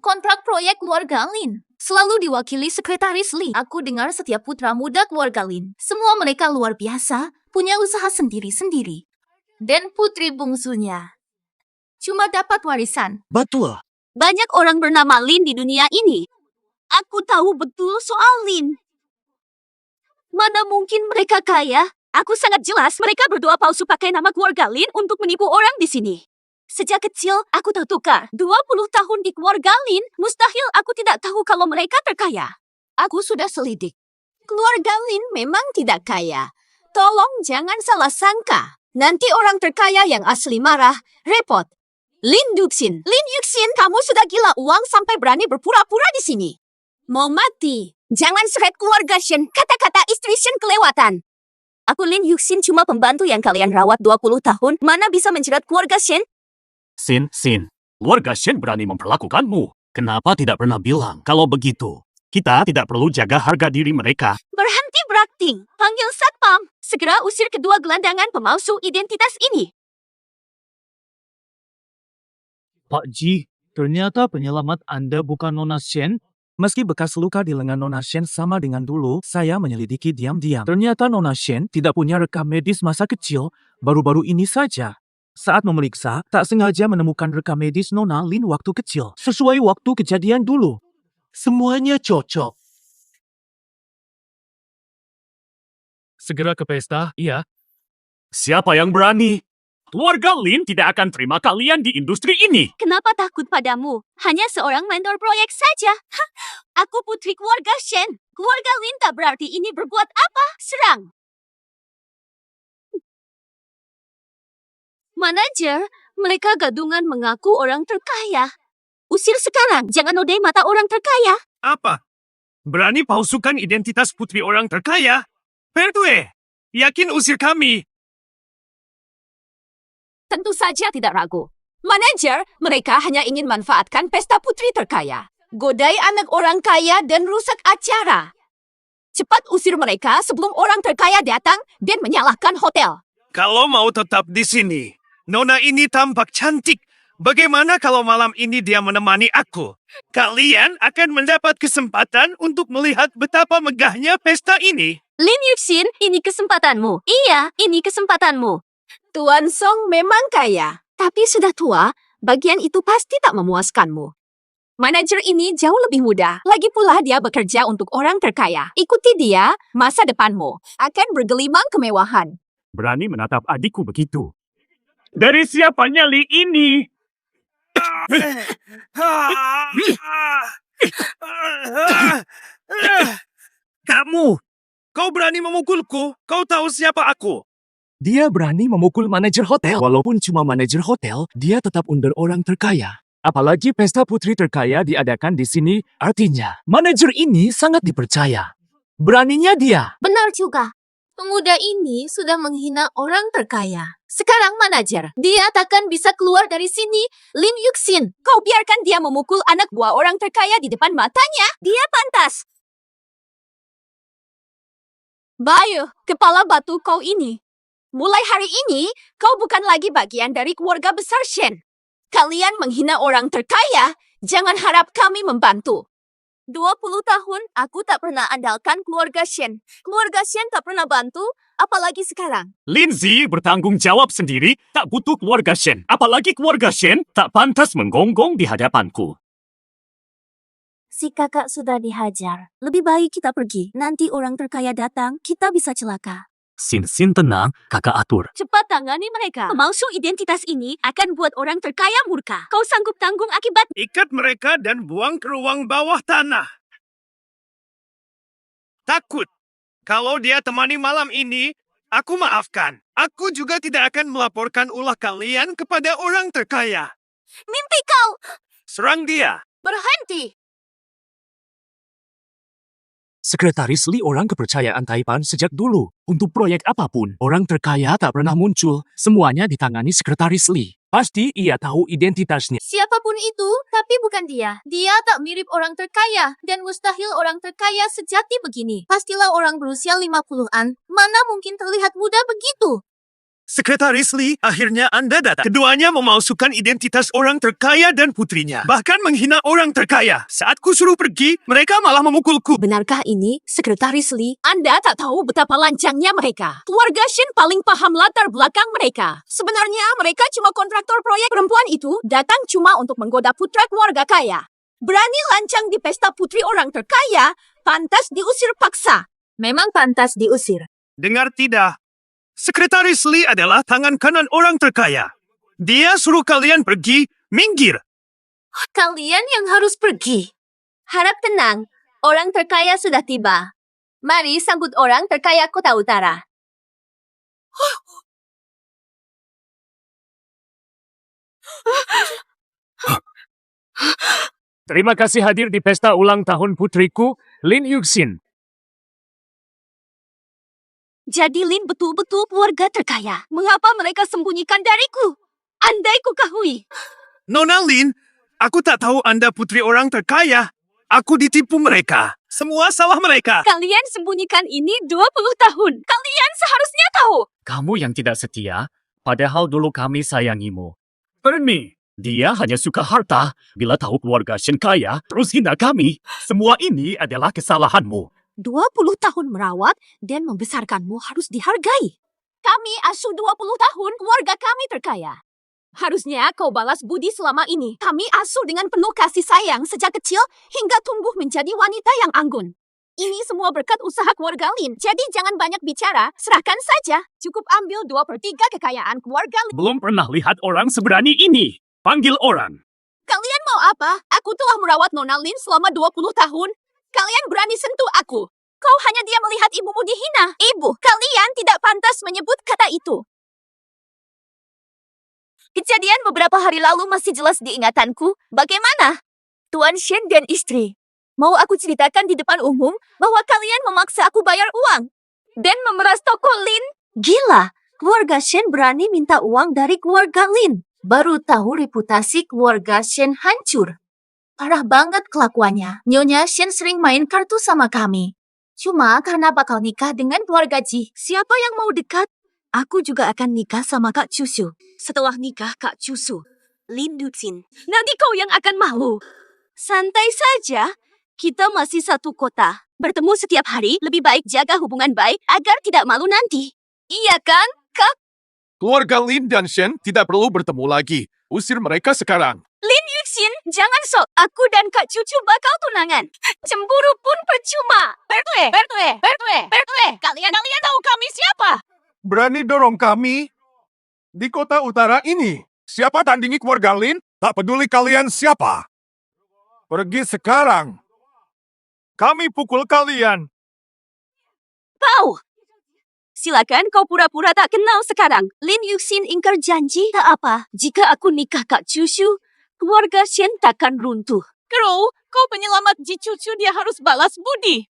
Speaker 4: Kontrak proyek keluarga Lin selalu diwakili sekretaris Li. Aku dengar setiap putra muda keluarga Lin. Semua mereka luar biasa, punya usaha sendiri-sendiri. Dan putri bungsunya cuma dapat warisan.
Speaker 9: Betul.
Speaker 4: Banyak orang bernama Lin di dunia ini. Aku tahu betul soal Lin. Mana mungkin mereka kaya? Aku sangat jelas mereka berdua palsu pakai nama keluarga Lin untuk menipu orang di sini. Sejak kecil, aku tahu tukar. 20 tahun di keluarga Lin, mustahil aku tidak tahu kalau mereka terkaya. Aku sudah selidik. Keluarga Lin memang tidak kaya. Tolong jangan salah sangka. Nanti orang terkaya yang asli marah, repot. Lin Yuxin, kamu sudah gila uang sampai berani berpura-pura di sini. Mau mati. Jangan seret keluarga Shen, kata-kata istri Shen kelewatan. Aku Lin Yuxin cuma pembantu yang kalian rawat 20 tahun. Mana bisa menjerat keluarga Shen?
Speaker 3: Sin, keluarga Shen berani memperlakukanmu. Kenapa tidak pernah bilang kalau begitu? Kita tidak perlu jaga harga diri mereka.
Speaker 4: Berhenti berakting. Panggil satpam. Segera usir kedua gelandangan pemalsu identitas ini.
Speaker 10: Pak Ji, ternyata penyelamat Anda bukan Nona Shen. Meski bekas luka di lengan Nona Shen sama dengan dulu, saya menyelidiki diam-diam. Ternyata Nona Shen tidak punya rekam medis masa kecil, baru-baru ini saja. Saat memeriksa, tak sengaja menemukan rekam medis Nona Lin waktu kecil, sesuai waktu kejadian dulu. Semuanya cocok.
Speaker 1: Segera ke pesta, iya.
Speaker 3: Siapa yang berani? Keluarga Lin tidak akan terima kalian di industri ini.
Speaker 4: Kenapa takut padamu? Hanya seorang mentor proyek saja. Hah, aku putri keluarga Shen. Keluarga Lin tak berarti ini berbuat apa? Serang. Manajer, mereka gadungan mengaku orang terkaya. Usir sekarang, jangan nodai mata orang terkaya.
Speaker 2: Apa? Berani palsukan identitas putri orang terkaya? Pertue, yakin usir kami.
Speaker 5: Tentu saja tidak ragu. Manajer, mereka hanya ingin manfaatkan pesta putri terkaya. Godai anak orang kaya dan rusak acara. Cepat usir mereka sebelum orang terkaya datang dan menyalahkan hotel.
Speaker 2: Kalau mau tetap di sini, Nona ini tampak cantik. Bagaimana kalau malam ini dia menemani aku? Kalian akan mendapat kesempatan untuk melihat betapa megahnya pesta ini.
Speaker 4: Lin Yuxin, ini kesempatanmu. Iya, ini kesempatanmu.
Speaker 5: Tuan Song memang kaya, tapi sudah tua, bagian itu pasti tak memuaskanmu. Manajer ini jauh lebih muda. Lagi pula dia bekerja untuk orang terkaya. Ikuti dia, masa depanmu akan bergelimang kemewahan.
Speaker 3: Berani menatap adikku begitu. Dari siapa nyali ini?
Speaker 2: Kamu! Kau berani memukulku? Kau tahu siapa aku?
Speaker 6: Dia berani memukul manajer hotel. Walaupun cuma manajer hotel, dia tetap under orang terkaya. Apalagi pesta putri terkaya diadakan di sini, artinya manajer ini sangat dipercaya. Beraninya dia.
Speaker 4: Benar juga. Pemuda ini sudah menghina orang terkaya. Sekarang manajer, dia takkan bisa keluar dari sini. Lin Yuxin,
Speaker 5: Kau biarkan dia memukul anak buah orang terkaya di depan matanya. Dia pantas. Bayu, kepala batu kau ini. Mulai hari ini, kau bukan lagi bagian dari keluarga besar Shen. Kalian menghina orang terkaya, jangan harap kami membantu.
Speaker 4: 20 tahun aku tak pernah andalkan keluarga Shen. Keluarga Shen tak pernah bantu, apalagi sekarang.
Speaker 3: Lindsay bertanggung jawab sendiri, tak butuh keluarga Shen. Apalagi keluarga Shen tak pantas menggonggong di hadapanku.
Speaker 4: Si kakak sudah dihajar. Lebih baik kita pergi. Nanti orang terkaya datang, kita bisa celaka.
Speaker 3: Sin tenang, kakak atur.
Speaker 4: Cepat tangani mereka. Pemalsu identitas ini akan buat orang terkaya murka. Kau sanggup tanggung akibat.
Speaker 2: Ikat mereka dan buang ke ruang bawah tanah. Takut. Kalau dia temani malam ini, aku maafkan. Aku juga tidak akan melaporkan ulah kalian kepada orang terkaya.
Speaker 4: Mimpi kau!
Speaker 2: Serang dia.
Speaker 4: Berhenti!
Speaker 6: Sekretaris Li orang kepercayaan Taipan sejak dulu. Untuk proyek apapun, orang terkaya tak pernah muncul. Semuanya ditangani Sekretaris Li. Pasti ia tahu identitasnya.
Speaker 4: Siapapun itu, tapi bukan dia. Dia tak mirip orang terkaya. Dan mustahil orang terkaya sejati begini. Pastilah orang berusia 50-an. Mana mungkin terlihat muda begitu?
Speaker 2: Sekretaris Li, akhirnya Anda datang. Keduanya memalsukan identitas orang terkaya dan putrinya. Bahkan menghina orang terkaya. Saat ku suruh pergi, mereka malah memukulku.
Speaker 5: Benarkah ini, Sekretaris Li? Anda tak tahu betapa lancangnya mereka. Keluarga Shen paling paham latar belakang mereka. Sebenarnya mereka cuma kontraktor proyek. Perempuan itu datang cuma untuk menggoda putra keluarga kaya. Berani lancang di pesta putri orang terkaya, pantas diusir paksa.
Speaker 4: Memang pantas diusir.
Speaker 2: Dengar tidak? Sekretaris Li adalah tangan kanan orang terkaya. Dia suruh kalian pergi, minggir.
Speaker 4: Kalian yang harus pergi. Harap tenang, orang terkaya sudah tiba. Mari sambut orang terkaya Kota Utara.
Speaker 3: Terima kasih hadir di pesta ulang tahun putriku, Lin Yuxin.
Speaker 5: Jadi Lin betul-betul keluarga terkaya. Mengapa mereka sembunyikan dariku? Andai ku ketahui.
Speaker 2: Nona Lin, aku tak tahu Anda putri orang terkaya. Aku ditipu mereka. Semua salah mereka.
Speaker 5: Kalian sembunyikan ini 20 tahun. Kalian seharusnya tahu.
Speaker 3: Kamu yang tidak setia, padahal dulu kami sayangimu. Ernie, dia hanya suka harta. Bila tahu keluarga Shen kaya, terus hina kami. Semua ini adalah kesalahanmu.
Speaker 5: 20 tahun merawat dan membesarkanmu harus dihargai. Kami asuh 20 tahun, keluarga kami terkaya. Harusnya kau balas budi selama ini. Kami asuh dengan penuh kasih sayang sejak kecil hingga tumbuh menjadi wanita yang anggun. Ini semua berkat usaha keluarga Lin. Jadi jangan banyak bicara, serahkan saja. Cukup ambil 2/3 kekayaan keluarga Lin.
Speaker 3: Belum pernah lihat orang seberani ini. Panggil orang.
Speaker 5: Kalian mau apa? Aku telah merawat Nona Lin selama 20 tahun. Kalian berani sentuh aku. Kau hanya dia melihat ibumu dihina. Ibu, kalian tidak pantas menyebut kata itu.
Speaker 4: Kejadian beberapa hari lalu masih jelas diingatanku. Bagaimana? Tuan Shen dan istri. Mau aku ceritakan di depan umum bahwa kalian memaksa aku bayar uang. Dan memeras toko Lin. Gila, keluarga Shen berani minta uang dari keluarga Lin. Baru tahu reputasi keluarga Shen hancur. Parah banget kelakuannya. Nyonya Shen sering main kartu sama kami. Cuma karena bakal nikah dengan keluarga Ji. Siapa yang mau dekat? Aku juga akan nikah sama Kak Cusu.
Speaker 5: Setelah nikah Kak Cusu, Lin Yuxin, nanti kau yang akan malu.
Speaker 4: Santai saja. Kita masih satu kota.
Speaker 5: Bertemu setiap hari, lebih baik jaga hubungan baik agar tidak malu nanti. Iya kan, Kak?
Speaker 8: Keluarga Lin dan Shen tidak perlu bertemu lagi. Usir mereka sekarang.
Speaker 5: Lin Yuxin, jangan sok. Aku dan Kak Cucu bakal tunangan. Cemburu pun percuma. Bertue. Kalian tahu kami siapa?
Speaker 8: Berani dorong kami di kota utara ini. Siapa tandingi keluarga Lin? Tak peduli kalian siapa. Pergi sekarang. Kami pukul kalian.
Speaker 5: Tahu. Silakan kau pura-pura tak kenal sekarang. Lin Yuxin ingkar janji tak apa. Jika aku nikah Kak Cucu, keluarga Shen takkan runtuh. Crow, kau penyelamat Ji Cucu, dia harus balas budi.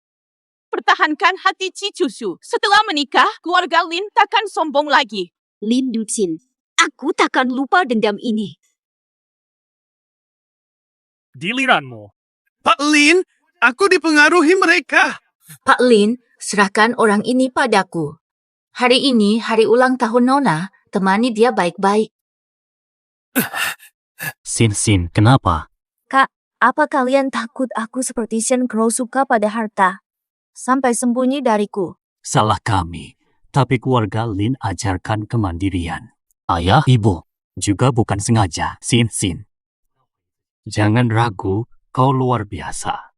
Speaker 5: Pertahankan hati Ci Cucu. Setelah menikah, keluarga Lin takkan sombong lagi. Lin Yuxin, aku takkan lupa dendam ini.
Speaker 3: Giliranmu.
Speaker 2: Pak Lin, aku dipengaruhi mereka.
Speaker 4: Pak Lin, serahkan orang ini padaku. Hari ini hari ulang tahun Nona, temani dia baik-baik.
Speaker 3: Sin, kenapa?
Speaker 4: Kak, apa kalian takut aku seperti Shen Crow suka pada harta? Sampai sembunyi dariku.
Speaker 3: Salah kami. Tapi keluarga Lin ajarkan kemandirian. Ayah, ibu, juga bukan sengaja. Sin. Jangan ragu, kau luar biasa.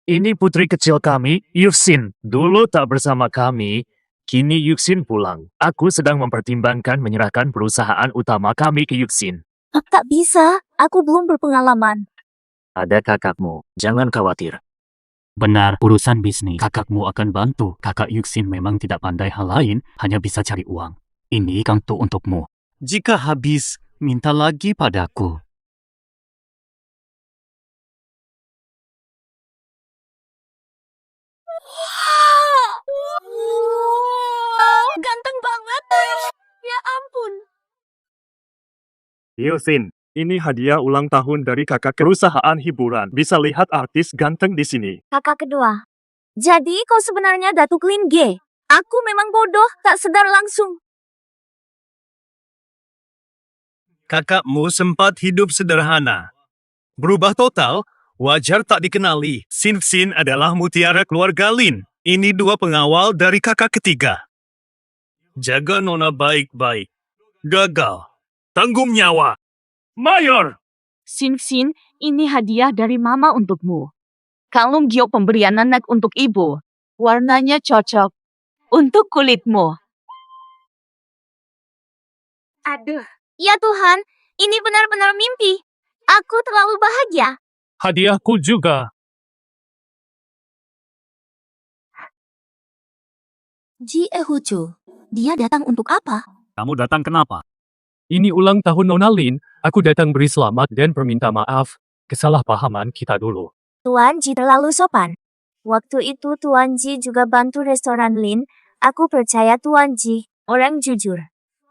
Speaker 3: Ini putri kecil kami, Yuxin. Dulu tak bersama kami, kini Yuxin pulang. Aku sedang mempertimbangkan menyerahkan perusahaan utama kami ke Yuxin.
Speaker 4: Tak bisa, aku belum berpengalaman.
Speaker 6: Ada kakakmu, jangan khawatir.
Speaker 3: Benar, urusan bisnis. Kakakmu akan bantu. Kakak Yuxin memang tidak pandai hal lain, hanya bisa cari uang. Ini kantu untukmu. Jika habis, minta lagi padaku.
Speaker 5: Ganteng banget. Ya ampun.
Speaker 3: Yuxin, ini hadiah ulang tahun dari kakak perusahaan hiburan. Bisa lihat artis ganteng di sini.
Speaker 4: Kakak kedua. Jadi kau sebenarnya Datuk Lin G. Aku memang bodoh, tak sedar langsung.
Speaker 2: Kakakmu sempat hidup sederhana. Berubah total, wajar tak dikenali. Sin adalah mutiara keluarga Lin. Ini dua pengawal dari kakak ketiga. Jaga Nona baik-baik. Gagal. Tanggung nyawa. Mayor!
Speaker 5: Sin, ini hadiah dari Mama untukmu. Kalung giok pemberian anak untuk ibu. Warnanya cocok untuk kulitmu.
Speaker 4: Aduh. Ya Tuhan, ini benar-benar mimpi. Aku terlalu bahagia.
Speaker 1: Hadiahku juga.
Speaker 4: Ji Ehucu, dia datang untuk apa?
Speaker 3: Kamu datang kenapa?
Speaker 1: Ini ulang tahun Nona Lin. Aku datang beri selamat dan perminta maaf. Kesalahpahaman kita dulu.
Speaker 4: Tuan Ji terlalu sopan. Waktu itu Tuan Ji juga bantu restoran Lin. Aku percaya Tuan Ji, orang jujur.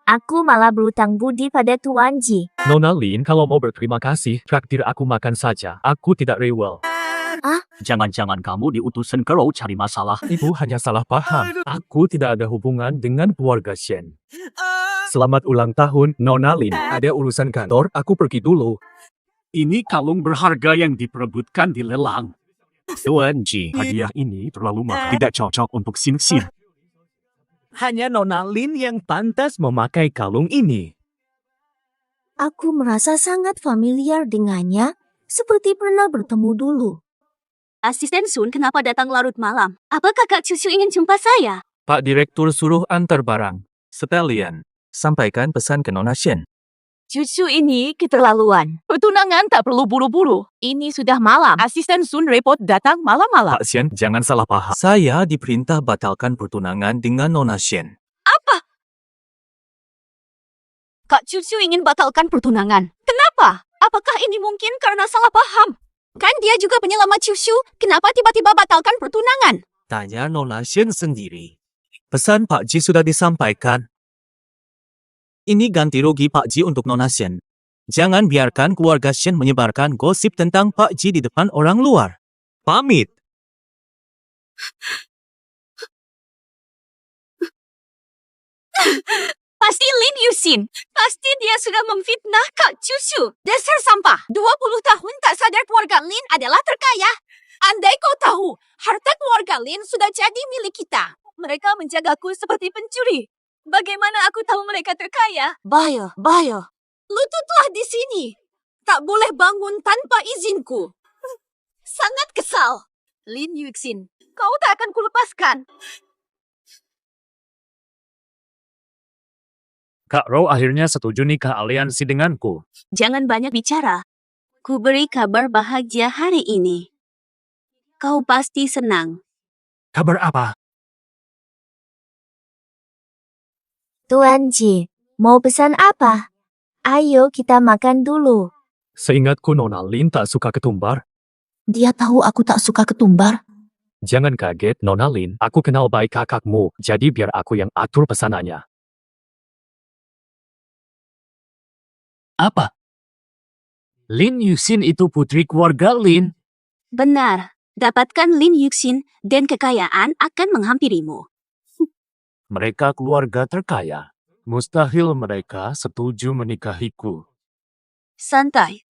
Speaker 4: Aku malah berutang budi pada Tuan Ji.
Speaker 1: Nona Lin, kalau mau berterima kasih, traktir aku makan saja. Aku tidak rewel.
Speaker 3: Jangan-jangan kamu diutus Shen Crow cari masalah.
Speaker 1: Ibu hanya salah paham. Aku tidak ada hubungan dengan keluarga Shen. Selamat ulang tahun, Nona Lin. Ada urusan kantor, aku pergi dulu.
Speaker 3: Ini kalung berharga yang diperebutkan di lelang.
Speaker 6: Tuan Ji,
Speaker 3: Hadiah ini terlalu mahal. Tidak cocok untuk Sin.
Speaker 10: Hanya Nona Lin yang pantas memakai kalung ini.
Speaker 4: Aku merasa sangat familiar dengannya, seperti pernah bertemu dulu.
Speaker 5: Asisten Sun kenapa datang larut malam? Apakah Kak Cucu ingin jumpa saya?
Speaker 7: Pak Direktur suruh antar barang. Sekalian, sampaikan pesan ke Nona Shen.
Speaker 5: Cucu ini keterlaluan. Pertunangan tak perlu buru-buru. Ini sudah malam. Asisten Sun repot datang malam-malam.
Speaker 7: Pak Shen, jangan salah paham. Saya diperintah batalkan pertunangan dengan Nona Shen.
Speaker 5: Apa? Kak Cucu ingin batalkan pertunangan. Kenapa? Apakah ini mungkin karena salah paham? Kan dia juga penyelamat Cucu. Kenapa tiba-tiba batalkan pertunangan?
Speaker 7: Tanya Nona Shen sendiri. Pesan Pak Ji sudah disampaikan. Ini ganti rugi Pak Ji untuk Nona Shen. Jangan biarkan keluarga Shen menyebarkan gosip tentang Pak Ji di depan orang luar. Pamit.
Speaker 5: Pasti Lin Yuxin. Pasti dia sudah memfitnah Kak Cucu. Dasar sampah. 20 tahun tak sadar keluarga Lin adalah terkaya. Andai kau tahu, harta keluarga Lin sudah jadi milik kita. Mereka menjagaku seperti pencuri. Bagaimana aku tahu mereka terkaya?
Speaker 4: Bahaya, bahaya.
Speaker 5: Lututlah di sini. Tak boleh bangun tanpa izinku. Sangat kesal. Lin Yuxin, kau tak akan kulepaskan.
Speaker 6: Kak Ro akhirnya setuju nikah aliansi denganku.
Speaker 4: Jangan banyak bicara. Ku beri kabar bahagia hari ini. Kau pasti senang.
Speaker 6: Kabar apa?
Speaker 11: Tuan Ji, mau pesan apa? Ayo kita makan dulu.
Speaker 1: Seingatku Nona Lin tak suka ketumbar.
Speaker 11: Dia tahu aku tak suka ketumbar.
Speaker 1: Jangan kaget, Nona Lin. Aku kenal baik kakakmu, jadi biar aku yang atur pesanannya.
Speaker 6: Apa? Lin Yuxin itu putri keluarga Lin.
Speaker 4: Benar. Dapatkan Lin Yuxin dan kekayaan akan menghampirimu.
Speaker 6: Mereka keluarga terkaya. Mustahil mereka setuju menikahiku.
Speaker 4: Santai.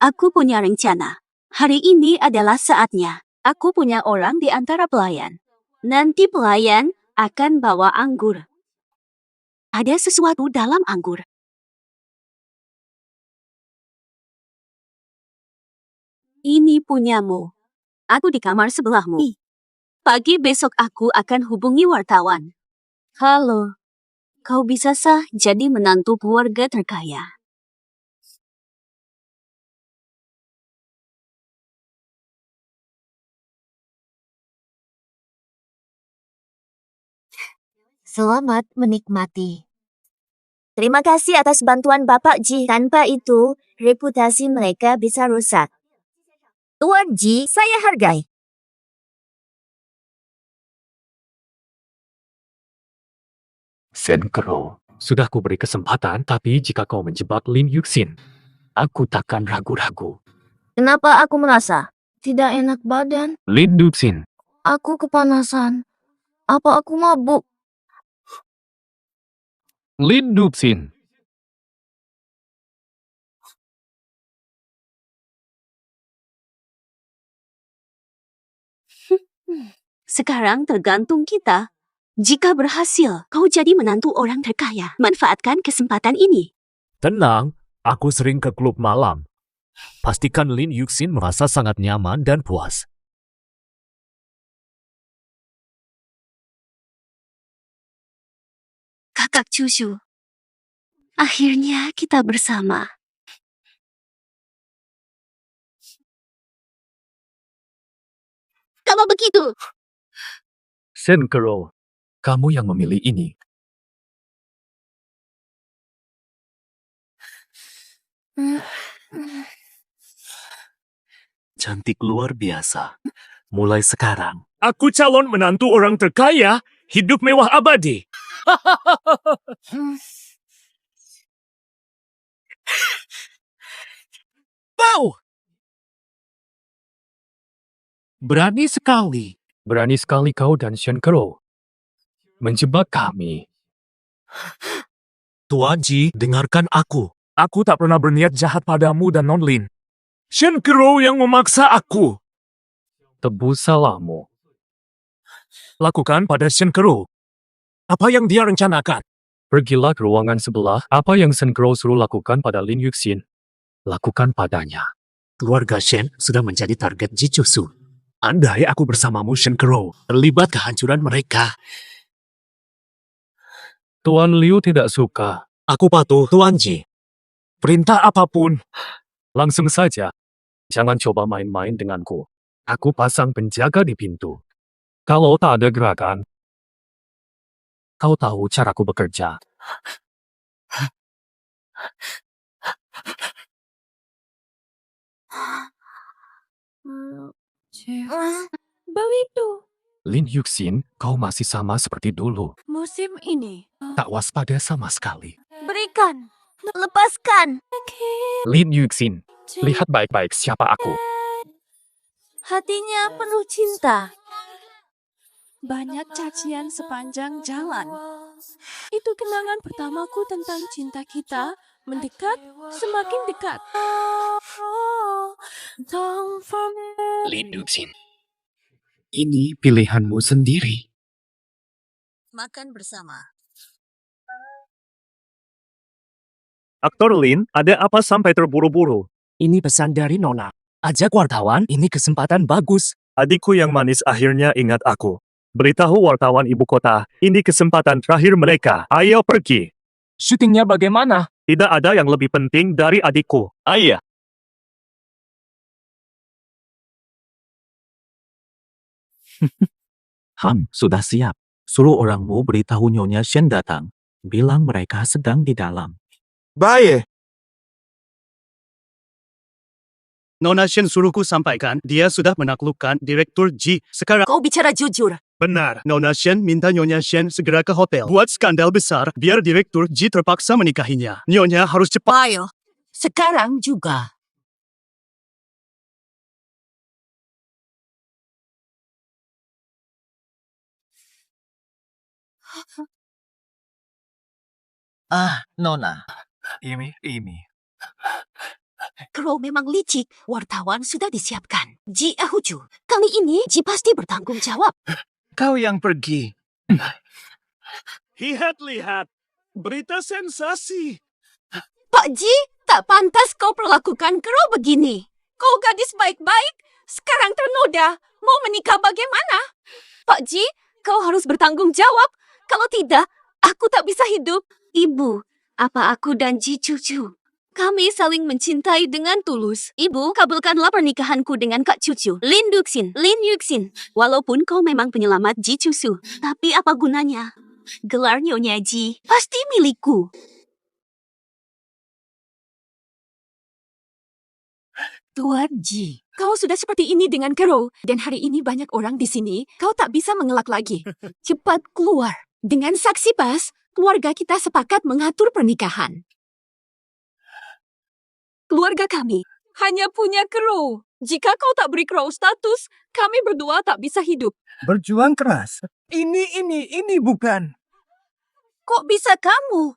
Speaker 4: Aku punya rencana. Hari ini adalah saatnya. Aku punya orang di antara pelayan. Nanti pelayan akan bawa anggur. Ada sesuatu dalam anggur. Ini punyamu. Aku di kamar sebelahmu. Pagi besok aku akan hubungi wartawan. Halo. Kau bisa sah jadi menantu keluarga terkaya.
Speaker 11: Selamat menikmati. Terima kasih atas bantuan Bapak Ji. Tanpa itu, reputasi mereka bisa rusak. Tuan Ji, saya hargai.
Speaker 1: Sen Kero, sudah kuberi kesempatan, tapi jika kau menjebak Lin Yuxin, aku takkan ragu-ragu.
Speaker 11: Kenapa aku merasa tidak enak badan?
Speaker 1: Lin Yuxin,
Speaker 11: Aku kepanasan. Apa aku mabuk?
Speaker 1: Lin Yuxin.
Speaker 4: Sekarang tergantung kita. Jika berhasil, kau jadi menantu orang terkaya. Manfaatkan kesempatan ini.
Speaker 6: Tenang, aku sering ke klub malam. Pastikan Lin Yuxin merasa sangat nyaman dan puas.
Speaker 4: Kakak cucu. Akhirnya kita bersama. Kalau begitu,
Speaker 1: Sen Kero, kamu yang memilih ini.
Speaker 6: Cantik luar biasa. Mulai sekarang, aku calon menantu orang terkaya, hidup mewah abadi. Bau! Berani sekali.
Speaker 1: Berani sekali kau dan Sen Kero menjebak kami.
Speaker 6: Tuan Ji, dengarkan aku. Aku tak pernah berniat jahat padamu dan Non Lin. Shen Kero yang memaksa aku.
Speaker 1: Tebus salahmu.
Speaker 6: Lakukan pada Shen Kero. Apa yang dia rencanakan?
Speaker 1: Pergilah ke ruangan sebelah. Apa yang Sen Kero suruh lakukan pada Lin Yuxin, lakukan padanya.
Speaker 6: Keluarga Shen sudah menjadi target Jicusu. Andai aku bersamamu Shen Kero, terlibat kehancuran mereka.
Speaker 1: Tuan Liu tidak suka.
Speaker 6: Aku patuh, Tuan Ji. Perintah apapun.
Speaker 1: Langsung saja. Jangan coba main-main denganku. Aku pasang penjaga di pintu. Kalau tak ada gerakan, kau tahu caraku bekerja.
Speaker 5: Bau itu.
Speaker 1: Lin Yuxin, kau masih sama seperti dulu.
Speaker 5: Musim ini.
Speaker 1: Tak waspada sama sekali.
Speaker 5: Berikan. Lepaskan.
Speaker 1: Lin Yuxin, lihat baik-baik siapa aku.
Speaker 5: Hatinya penuh cinta. Banyak cacian sepanjang jalan. Itu kenangan pertamaku tentang cinta kita mendekat semakin dekat.
Speaker 1: Lin Yuxin, ini pilihanmu sendiri.
Speaker 4: makan bersama.
Speaker 7: Aktor Lin, ada apa sampai terburu-buru?
Speaker 6: Ini pesan dari Nona. Ajak wartawan, ini kesempatan bagus.
Speaker 7: Adikku yang manis akhirnya ingat aku. Beritahu wartawan ibu kota, ini kesempatan terakhir mereka. Ayo pergi.
Speaker 10: Syutingnya bagaimana?
Speaker 7: Tidak ada yang lebih penting dari adikku. Ayo.
Speaker 3: Sudah siap. Suruh orangmu beritahu Nyonya Shen datang. Bilang mereka sedang di dalam.
Speaker 8: Baik.
Speaker 2: Nona Shen suruhku sampaikan, dia sudah menaklukkan Direktur Ji. Sekarang
Speaker 5: Kau bicara jujur.
Speaker 2: benar. Nona Shen minta Nyonya Shen segera ke hotel. Buat skandal besar, biar Direktur Ji terpaksa menikahinya. Nyonya harus cepat.
Speaker 5: Ayo. Sekarang juga.
Speaker 10: Nona. Ini.
Speaker 5: Crow memang licik. Wartawan sudah disiapkan. Ji Ahuju. Kali ini Ji pasti bertanggung jawab.
Speaker 10: Kau yang pergi.
Speaker 2: Lihat. Berita sensasi.
Speaker 5: Pak Ji, tak pantas kau perlakukan Crow begini. Kau gadis baik-baik, sekarang ternoda. Mau menikah bagaimana? Pak Ji, kau harus bertanggung jawab. Kalau tidak, aku tak bisa hidup.
Speaker 4: Ibu, apa aku dan Ji Cucu? Kami saling mencintai dengan tulus. Ibu, kabulkanlah pernikahanku dengan Kak Cucu, Lin Yuxin. Walaupun kau memang penyelamat Ji Cucu, tapi apa gunanya? Gelar Nyonya Ji pasti milikku.
Speaker 5: Tuan Ji, kau sudah seperti ini dengan Crow. Dan hari ini banyak orang di sini, kau tak bisa mengelak lagi. Cepat keluar. Dengan saksi pas, keluarga kita sepakat mengatur pernikahan. Keluarga kami hanya punya Crow. Jika kau tak beri Crow status, kami berdua tak bisa hidup.
Speaker 10: Berjuang keras. Ini bukan.
Speaker 4: Kok bisa kamu?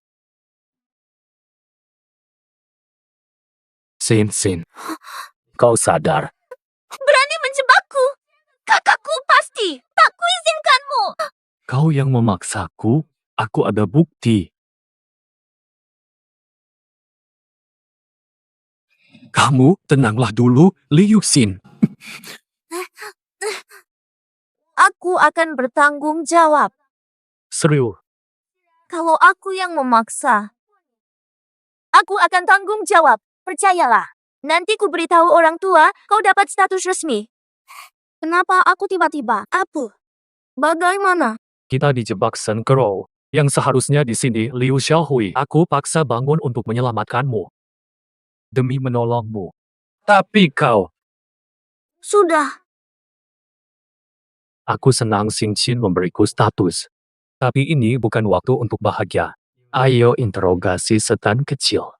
Speaker 6: Sin. Kau sadar.
Speaker 4: Berani menjebakku? Kakakku pasti tak kuizinkanmu.
Speaker 1: Kau yang memaksaku, aku ada bukti. Kamu tenanglah dulu, Li Yuxin.
Speaker 11: Aku akan bertanggung jawab.
Speaker 1: Serius.
Speaker 11: Kalau aku yang memaksa, aku akan tanggung jawab. Percayalah. Nanti ku beritahu orang tua, kau dapat status resmi. Kenapa aku tiba-tiba? Apa? Bagaimana?
Speaker 1: Kita dijebak Shen Crow. Yang seharusnya di sini Liu Xiaohui. Aku paksa bangun untuk menyelamatkanmu. Demi menolongmu. Tapi kau,
Speaker 11: Sudah.
Speaker 1: aku senang Xin Qin memberiku status. Tapi ini bukan waktu untuk bahagia. Ayo interogasi setan kecil.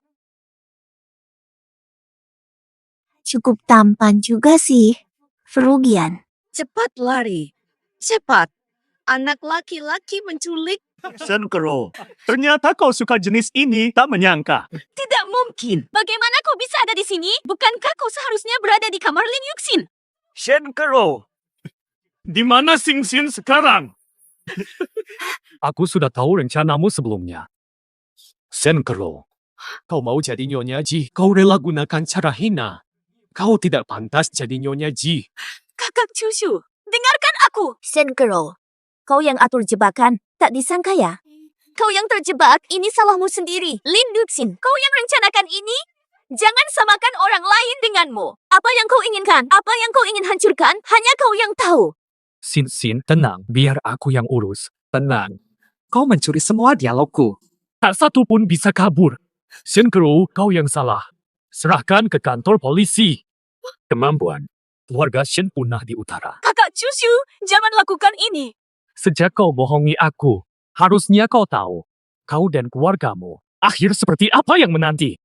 Speaker 11: Cukup tampan juga sih. Ferugian.
Speaker 4: Cepat lari. Cepat. Anak laki-laki menculik.
Speaker 2: Shen Crow, ternyata kau suka jenis ini, tak menyangka.
Speaker 5: Tidak mungkin.
Speaker 4: Bagaimana kau bisa ada di sini? Bukankah kau seharusnya berada di kamar Lin Yuxin?
Speaker 2: Shen Crow, di mana Xing Xin sekarang?
Speaker 1: Aku sudah tahu rencanamu sebelumnya. Shen Crow, kau mau jadi Nyonya Ji, kau rela gunakan cara hina. Kau tidak pantas jadi Nyonya Ji.
Speaker 4: Kakak Cucu, dengarkan aku.
Speaker 11: Shen Crow, kau yang atur jebakan, tak disangka ya?
Speaker 4: Kau yang terjebak, ini salahmu sendiri. Lin Yuxin, kau yang rencanakan ini? Jangan samakan orang lain denganmu. Apa yang kau inginkan? Apa yang kau ingin hancurkan? Hanya kau yang tahu.
Speaker 1: Xin, tenang, biar aku yang urus. Tenang. Kau mencuri semua dialogku. Tak satu pun bisa kabur. Shen Crow, kau yang salah. Serahkan ke kantor polisi. Kemampuan. Keluarga Shen punah di utara.
Speaker 5: Kakak Cucu, jangan lakukan ini.
Speaker 1: Sejak kau bohongi aku, harusnya kau tahu. Kau dan keluargamu, akhir seperti apa yang menanti.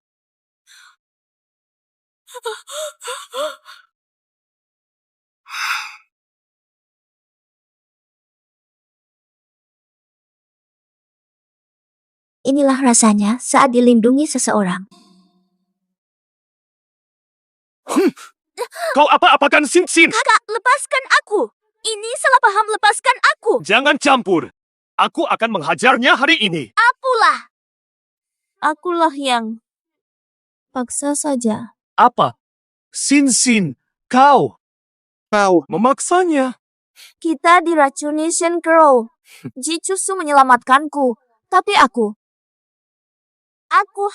Speaker 11: Inilah rasanya saat dilindungi seseorang.
Speaker 2: Kau apa-apakan Xing Xin?
Speaker 4: Kakak, lepaskan aku. Ini salah paham, lepaskan aku.
Speaker 2: Jangan campur. Aku akan menghajarnya hari ini.
Speaker 4: Apulah.
Speaker 11: Akulah yang Paksa saja.
Speaker 2: Apa? Sin, kau memaksanya.
Speaker 11: Kita diracuni Shen Crow. Ji Cusu menyelamatkanku. Tapi aku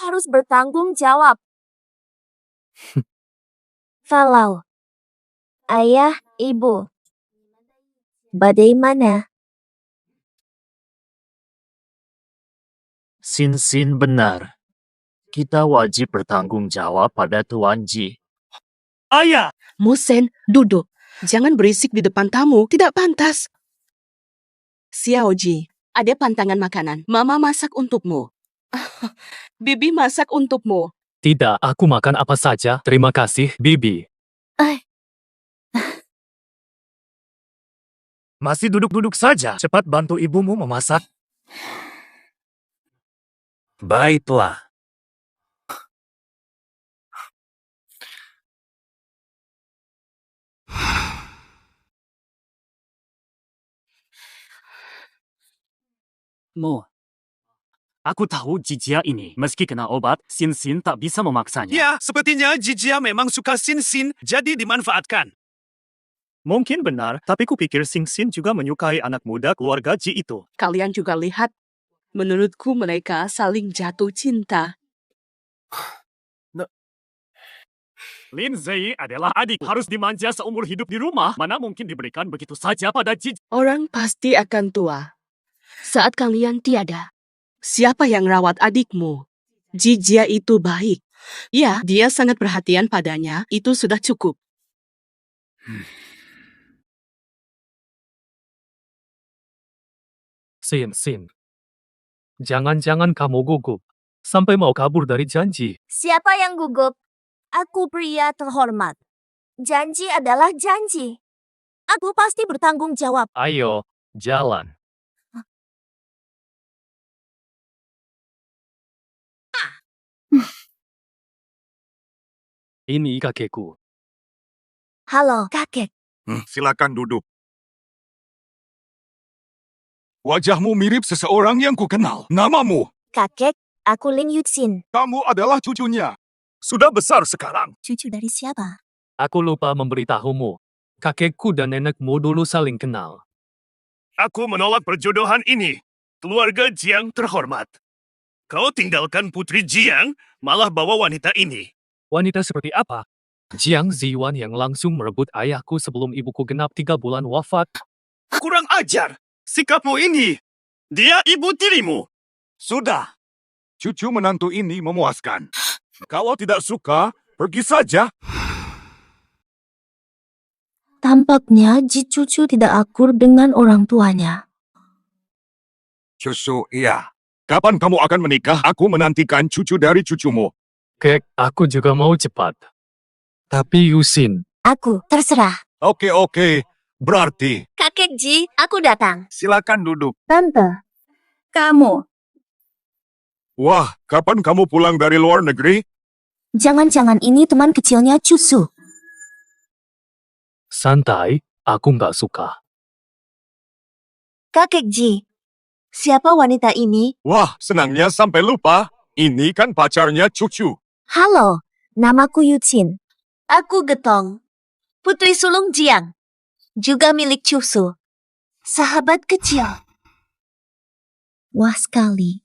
Speaker 11: harus bertanggung jawab. Falau. Ayah, ibu. Bagaimana?
Speaker 6: Sin benar. Kita wajib bertanggung jawab pada Tuan Ji.
Speaker 2: Ayah!
Speaker 12: Musen, duduk. Jangan berisik di depan tamu, tidak pantas. Xiaoji, ada pantangan makanan. Mama masak untukmu. Bibi masak untukmu.
Speaker 1: Tidak, aku makan apa saja. Terima kasih, Bibi.
Speaker 6: Masih duduk-duduk saja. Cepat bantu ibumu memasak.
Speaker 3: Baiklah. Mo, aku tahu Jijia ini, meski kena obat, Sin tak bisa memaksanya.
Speaker 2: Ya, sepertinya Jijia memang suka Sin, jadi dimanfaatkan.
Speaker 7: Mungkin benar, tapi kupikir Sin juga menyukai anak muda keluarga Ji itu.
Speaker 12: Kalian juga lihat, menurutku mereka saling jatuh cinta.
Speaker 3: Lin Zei adalah adik, harus dimanja seumur hidup di rumah. Mana mungkin diberikan begitu saja pada Ji.
Speaker 12: Orang pasti akan tua. Saat kalian tiada, siapa yang rawat adikmu? Jijia itu baik. Ya, dia sangat perhatian padanya, itu sudah cukup.
Speaker 1: Sin. Jangan-jangan kamu gugup. Sampai mau kabur dari janji.
Speaker 11: Siapa yang gugup? Aku pria terhormat. Janji adalah janji. Aku pasti bertanggung jawab.
Speaker 1: Ayo, jalan. Ini kakekku.
Speaker 11: Halo, kakek.
Speaker 8: Silakan duduk. Wajahmu mirip seseorang yang kukenal. Namamu?
Speaker 11: Kakek, aku Lin Yuxin.
Speaker 8: Kamu adalah cucunya. Sudah besar sekarang.
Speaker 11: Cucu dari siapa?
Speaker 1: Aku lupa memberitahumu. Kakekku dan nenekmu dulu saling kenal.
Speaker 2: Aku menolak perjodohan ini. Keluarga Jiang terhormat. Kau tinggalkan Putri Jiang, malah bawa wanita ini.
Speaker 1: Wanita seperti apa? Jiang Ziwan yang langsung merebut ayahku sebelum ibuku genap 3 bulan wafat.
Speaker 2: Kurang ajar. Sikapmu ini. Dia ibu tirimu.
Speaker 8: Sudah. Cucu menantu ini memuaskan. Kalau tidak suka, pergi saja.
Speaker 11: Tampaknya Ji Cucu tidak akur dengan orang tuanya.
Speaker 8: Cucu, iya. Kapan kamu akan menikah? Aku menantikan cucu dari cucumu.
Speaker 1: Kek, aku juga mau cepat. Tapi Yusin,
Speaker 11: Aku, terserah.
Speaker 8: Oke. Berarti,
Speaker 11: Kakek Ji, aku datang.
Speaker 8: silakan duduk.
Speaker 11: Tante.
Speaker 5: Kamu.
Speaker 8: Wah, kapan kamu pulang dari luar negeri?
Speaker 11: Jangan-jangan ini teman kecilnya Cusu.
Speaker 1: santai, aku nggak suka.
Speaker 11: Kakek Ji, siapa wanita ini?
Speaker 8: Wah, senangnya sampai lupa. Ini kan pacarnya cucu.
Speaker 11: Halo, namaku Yucin. Aku Getong. Putri sulung Jiang. Juga milik Cusu. Sahabat kecil. Wah sekali.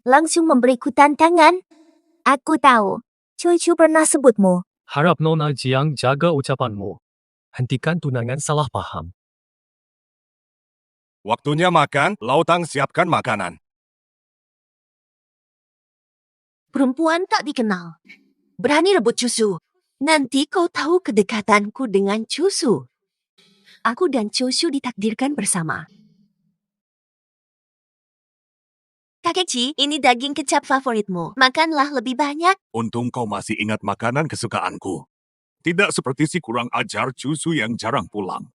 Speaker 11: Langsung memberiku tantangan. Aku tahu. Cucu pernah sebutmu.
Speaker 1: Harap Nona Jiang jaga ucapanmu. Hentikan tunangan salah paham.
Speaker 8: Waktunya makan, Lautang siapkan makanan.
Speaker 4: Perempuan tak dikenal. Berani rebut Cusu. Nanti kau tahu kedekatanku dengan Cusu. Aku dan Cusu ditakdirkan bersama. Kakek Ji, ini daging kecap favoritmu. Makanlah lebih banyak.
Speaker 8: Untung kau masih ingat makanan kesukaanku. Tidak seperti si kurang ajar cucu yang jarang pulang.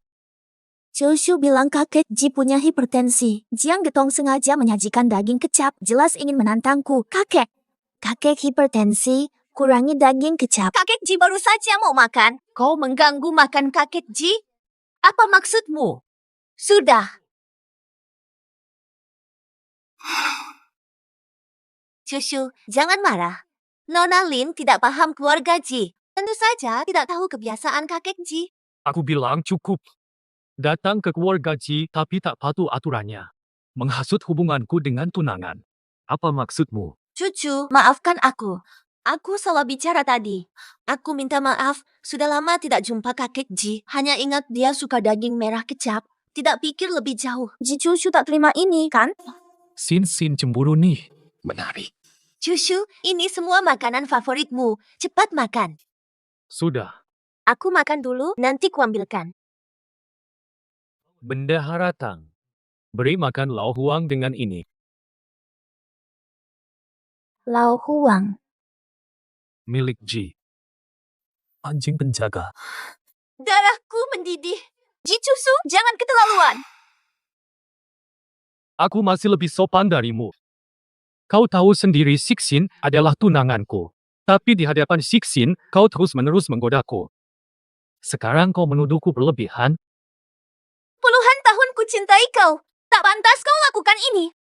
Speaker 11: Cusu bilang kakek Ji punya hipertensi. Jiang Getong sengaja menyajikan daging kecap. Jelas ingin menantangku. Kakek hipertensi. Kurangi daging kecap.
Speaker 4: Kakek Ji baru saja mau makan. Kau mengganggu makan kakek Ji? Apa maksudmu? Sudah. Cusu, jangan marah.
Speaker 11: Nona Lin tidak paham keluarga Ji. Tentu saja tidak tahu kebiasaan kakek Ji.
Speaker 1: Aku bilang cukup. Datang ke keluarga Ji tapi tak patuh aturannya. Menghasut hubunganku dengan tunangan. Apa maksudmu?
Speaker 11: Cucu, maafkan aku. Aku salah bicara tadi. Aku minta maaf. Sudah lama tidak jumpa kakek Ji. Hanya ingat dia suka daging merah kecap. Tidak pikir lebih jauh. Ji Cucu tak terima ini, kan?
Speaker 1: Sin cemburu nih.
Speaker 6: Menarik.
Speaker 11: Cucu, ini semua makanan favoritmu. Cepat makan.
Speaker 1: Sudah.
Speaker 11: Aku makan dulu, nanti kuambilkan.
Speaker 1: Bendahara Tang. Beri makan Lau Huang dengan ini.
Speaker 11: Lau Huang.
Speaker 1: Milik Ji. Anjing penjaga.
Speaker 5: Darahku mendidih. Ji Cucu, jangan keterlaluan.
Speaker 1: Aku masih lebih sopan darimu. Kau tahu sendiri Sixin adalah tunanganku. Tapi di hadapan Sixin, kau terus-menerus menggodaku. Sekarang kau menuduhku berlebihan.
Speaker 5: Puluhan tahun ku cintai kau. Tak pantas kau lakukan ini.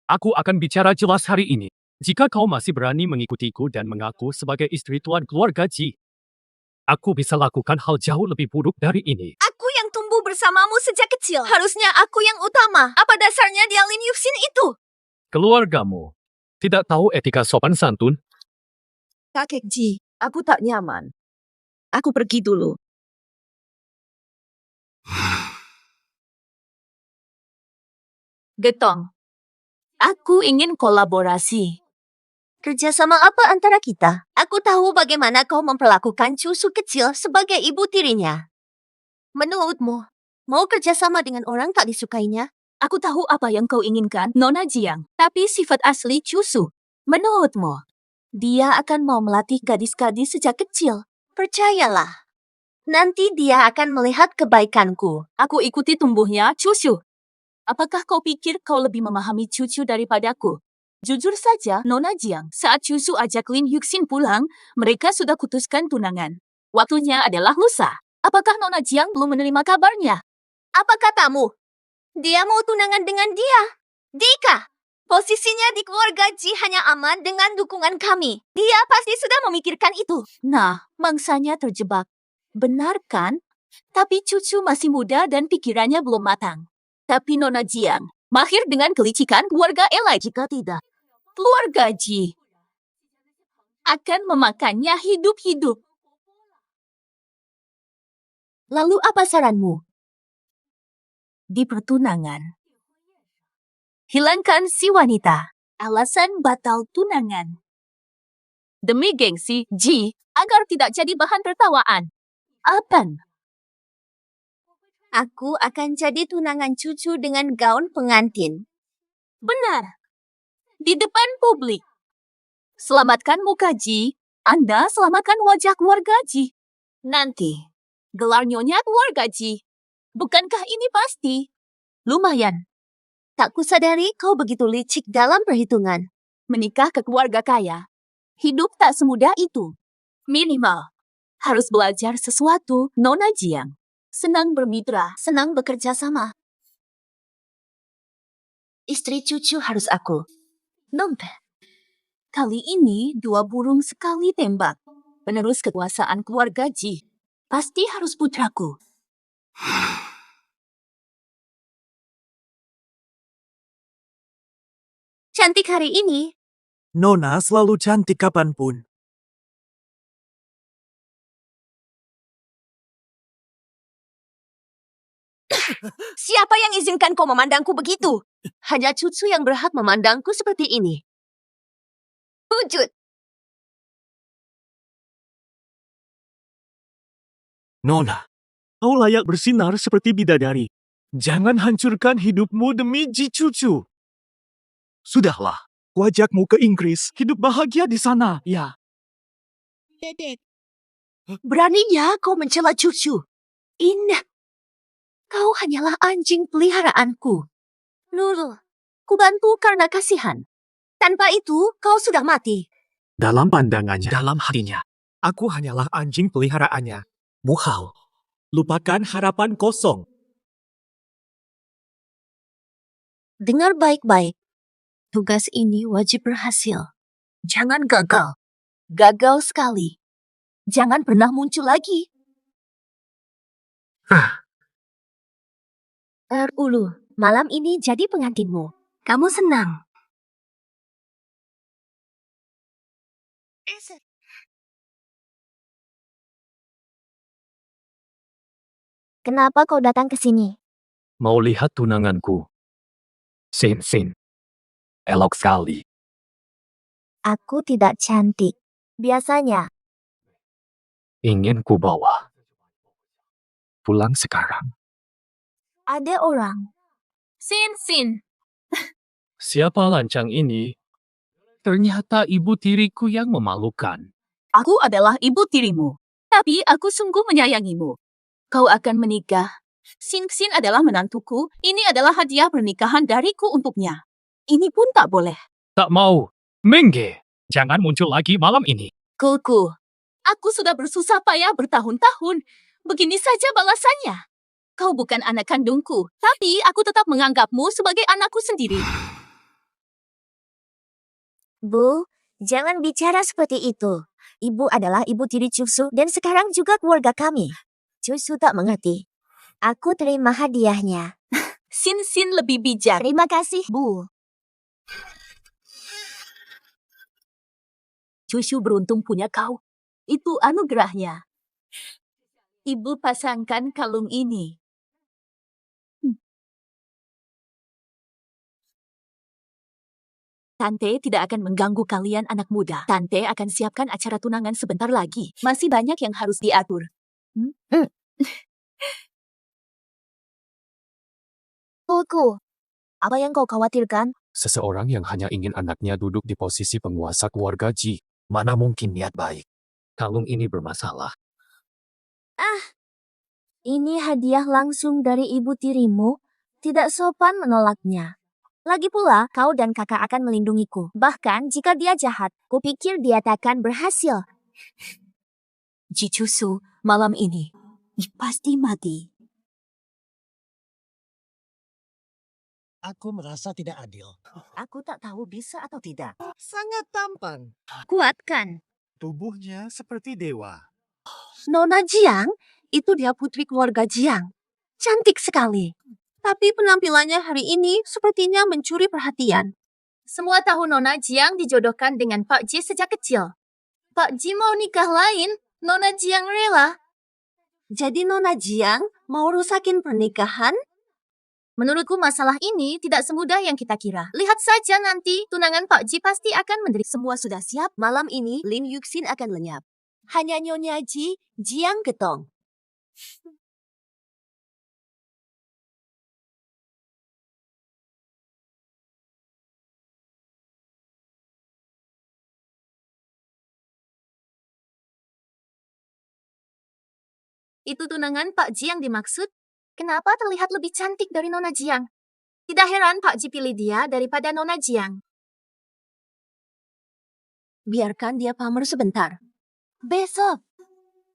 Speaker 1: Aku akan bicara jelas hari ini. Jika kau masih berani mengikutiku dan mengaku sebagai istri tuan keluarga Ji, aku bisa lakukan hal jauh lebih buruk dari ini.
Speaker 5: Aku yang tumbuh bersamamu sejak kecil. Harusnya aku yang utama. Apa dasarnya dia Lin Yuxin itu?
Speaker 1: Keluargamu tidak tahu etika sopan santun.
Speaker 4: Kakek Ji, aku tak nyaman. Aku pergi dulu. Getong. Aku ingin kolaborasi.
Speaker 11: Kerjasama apa antara kita? Aku tahu bagaimana kau memperlakukan Cucu kecil sebagai ibu tirinya. Menurutmu, mau kerjasama dengan orang tak disukainya?
Speaker 5: Aku tahu apa yang kau inginkan, Nona Jiang. Tapi sifat asli Cucu. Menurutmu,
Speaker 11: Dia akan mau melatih gadis-gadis sejak kecil. Percayalah. Nanti dia akan melihat kebaikanku.
Speaker 5: aku ikuti tumbuhnya Cucu. Apakah kau pikir kau lebih memahami Cucu daripadaku? Jujur saja, Nona Jiang, saat Cucu ajak Lin Yuxin pulang, mereka sudah kutuskan tunangan. Waktunya adalah lusa. Apakah Nona Jiang belum menerima kabarnya?
Speaker 11: Apa katamu? Dia mau tunangan dengan dia. Dika, posisinya di keluarga Ji hanya aman dengan dukungan kami. Dia pasti sudah memikirkan itu.
Speaker 5: Nah, mangsanya terjebak. Benar kan? Tapi Cucu masih muda dan pikirannya belum matang. Tapi Nona Jiang, mahir dengan kelicikan keluarga Elai. Jika tidak, keluarga Ji akan memakannya hidup-hidup.
Speaker 11: Lalu apa saranmu?
Speaker 5: Di pertunangan, hilangkan si wanita. Alasan batal tunangan. Demi gengsi Ji, agar tidak jadi bahan tertawaan. Apaan?
Speaker 11: Aku akan jadi tunangan Cucu dengan gaun pengantin.
Speaker 5: Benar. Di depan publik. Selamatkan muka Ji, Anda selamatkan wajah keluarga Ji. Nanti, gelar nyonya keluarga Ji. Bukankah ini pasti? Lumayan.
Speaker 11: Tak kusadari kau begitu licik dalam perhitungan.
Speaker 5: Menikah ke keluarga kaya. Hidup tak semudah itu. Minimal. Harus belajar sesuatu, Nona Jiang. Senang bermitra.
Speaker 11: Senang bekerja sama. Istri Cucu harus aku. Nompe.
Speaker 5: Kali ini 2 burung sekali tembak. Penerus kekuasaan keluarga Ji. Pasti harus putraku.
Speaker 11: Cantik hari ini.
Speaker 10: Nona selalu cantik kapanpun.
Speaker 5: Siapa yang izinkan kau memandangku begitu?
Speaker 11: Hanya Cucu yang berhak memandangku seperti ini.
Speaker 5: Wujud.
Speaker 10: Nona, kau layak bersinar seperti bidadari. Jangan hancurkan hidupmu demi Ji Cucu. Sudahlah, kuajakmu ke Inggris. Hidup bahagia di sana, ya.
Speaker 11: Dedek. Beraninya kau mencela Cucu. Indah. Kau hanyalah anjing peliharaanku. Nurul, ku bantu karena kasihan. Tanpa itu, kau sudah mati.
Speaker 1: Dalam pandangannya, dalam hatinya, aku hanyalah anjing peliharaannya.
Speaker 10: Muhal, lupakan harapan kosong.
Speaker 11: Dengar baik-baik. Tugas ini wajib berhasil.
Speaker 5: Jangan gagal. Gagal sekali. Jangan pernah muncul lagi.
Speaker 11: Ulu, malam ini jadi pengantinmu. Kamu senang? Kenapa kau datang ke sini?
Speaker 1: Mau lihat tunanganku. Sin. Elok sekali.
Speaker 11: Aku tidak cantik. Biasanya,
Speaker 1: Ingin ku bawa. Pulang sekarang.
Speaker 11: ada orang.
Speaker 5: Sin.
Speaker 1: Siapa lancang ini? Ternyata ibu tiriku yang memalukan.
Speaker 5: Aku adalah ibu tirimu. Tapi aku sungguh menyayangimu. Kau akan menikah. Sin adalah menantuku. Ini adalah hadiah pernikahan dariku untuknya. Ini pun tak boleh.
Speaker 1: Tak mau. Mengge, jangan muncul lagi malam ini.
Speaker 5: Kuku, aku sudah bersusah payah bertahun-tahun. Begini saja balasannya. Kau bukan anak kandungku, tapi aku tetap menganggapmu sebagai anakku sendiri.
Speaker 11: Bu, jangan bicara seperti itu. Ibu adalah ibu tiri Cusu dan sekarang juga keluarga kami. Cusu tak mengerti. Aku terima hadiahnya.
Speaker 5: Sin lebih bijak.
Speaker 11: Terima kasih, Bu.
Speaker 5: Cucu beruntung punya kau. Itu anugerahnya. Ibu pasangkan kalung ini. Tante tidak akan mengganggu kalian anak muda. Tante akan siapkan acara tunangan sebentar lagi. Masih banyak yang harus diatur.
Speaker 11: Kuku, apa yang kau khawatirkan?
Speaker 1: Seseorang yang hanya ingin anaknya duduk di posisi penguasa keluarga Ji. Mana mungkin niat baik. Kalung ini bermasalah.
Speaker 11: Ini hadiah langsung dari ibu tirimu. Tidak sopan menolaknya. Lagi pula, kau dan kakak akan melindungiku. Bahkan jika dia jahat, kupikir dia takkan berhasil.
Speaker 5: Ji Cusu, malam ini pasti mati.
Speaker 13: Aku merasa tidak adil.
Speaker 11: Aku tak tahu bisa atau tidak.
Speaker 13: Sangat tampan.
Speaker 11: Kuatkan.
Speaker 13: Tubuhnya seperti dewa.
Speaker 4: Nona Jiang, itu dia putri keluarga Jiang. Cantik sekali. Tapi penampilannya hari ini sepertinya mencuri perhatian.
Speaker 5: Semua tahu Nona Jiang dijodohkan dengan Pak Ji sejak kecil. Pak Ji mau nikah lain, Nona Jiang rela.
Speaker 4: Jadi Nona Jiang mau rusakin pernikahan?
Speaker 5: Menurutku masalah ini tidak semudah yang kita kira. Lihat saja nanti, tunangan Pak Ji pasti akan menderita.
Speaker 4: Semua sudah siap, malam ini Lin Yuxin akan lenyap. Hanya Nyonya Ji, Jiang Getong.
Speaker 5: Itu tunangan Pak Ji yang dimaksud? Kenapa terlihat lebih cantik dari Nona Jiang? Tidak heran Pak Ji pilih dia daripada Nona Jiang.
Speaker 4: Biarkan dia pamer sebentar. Besok,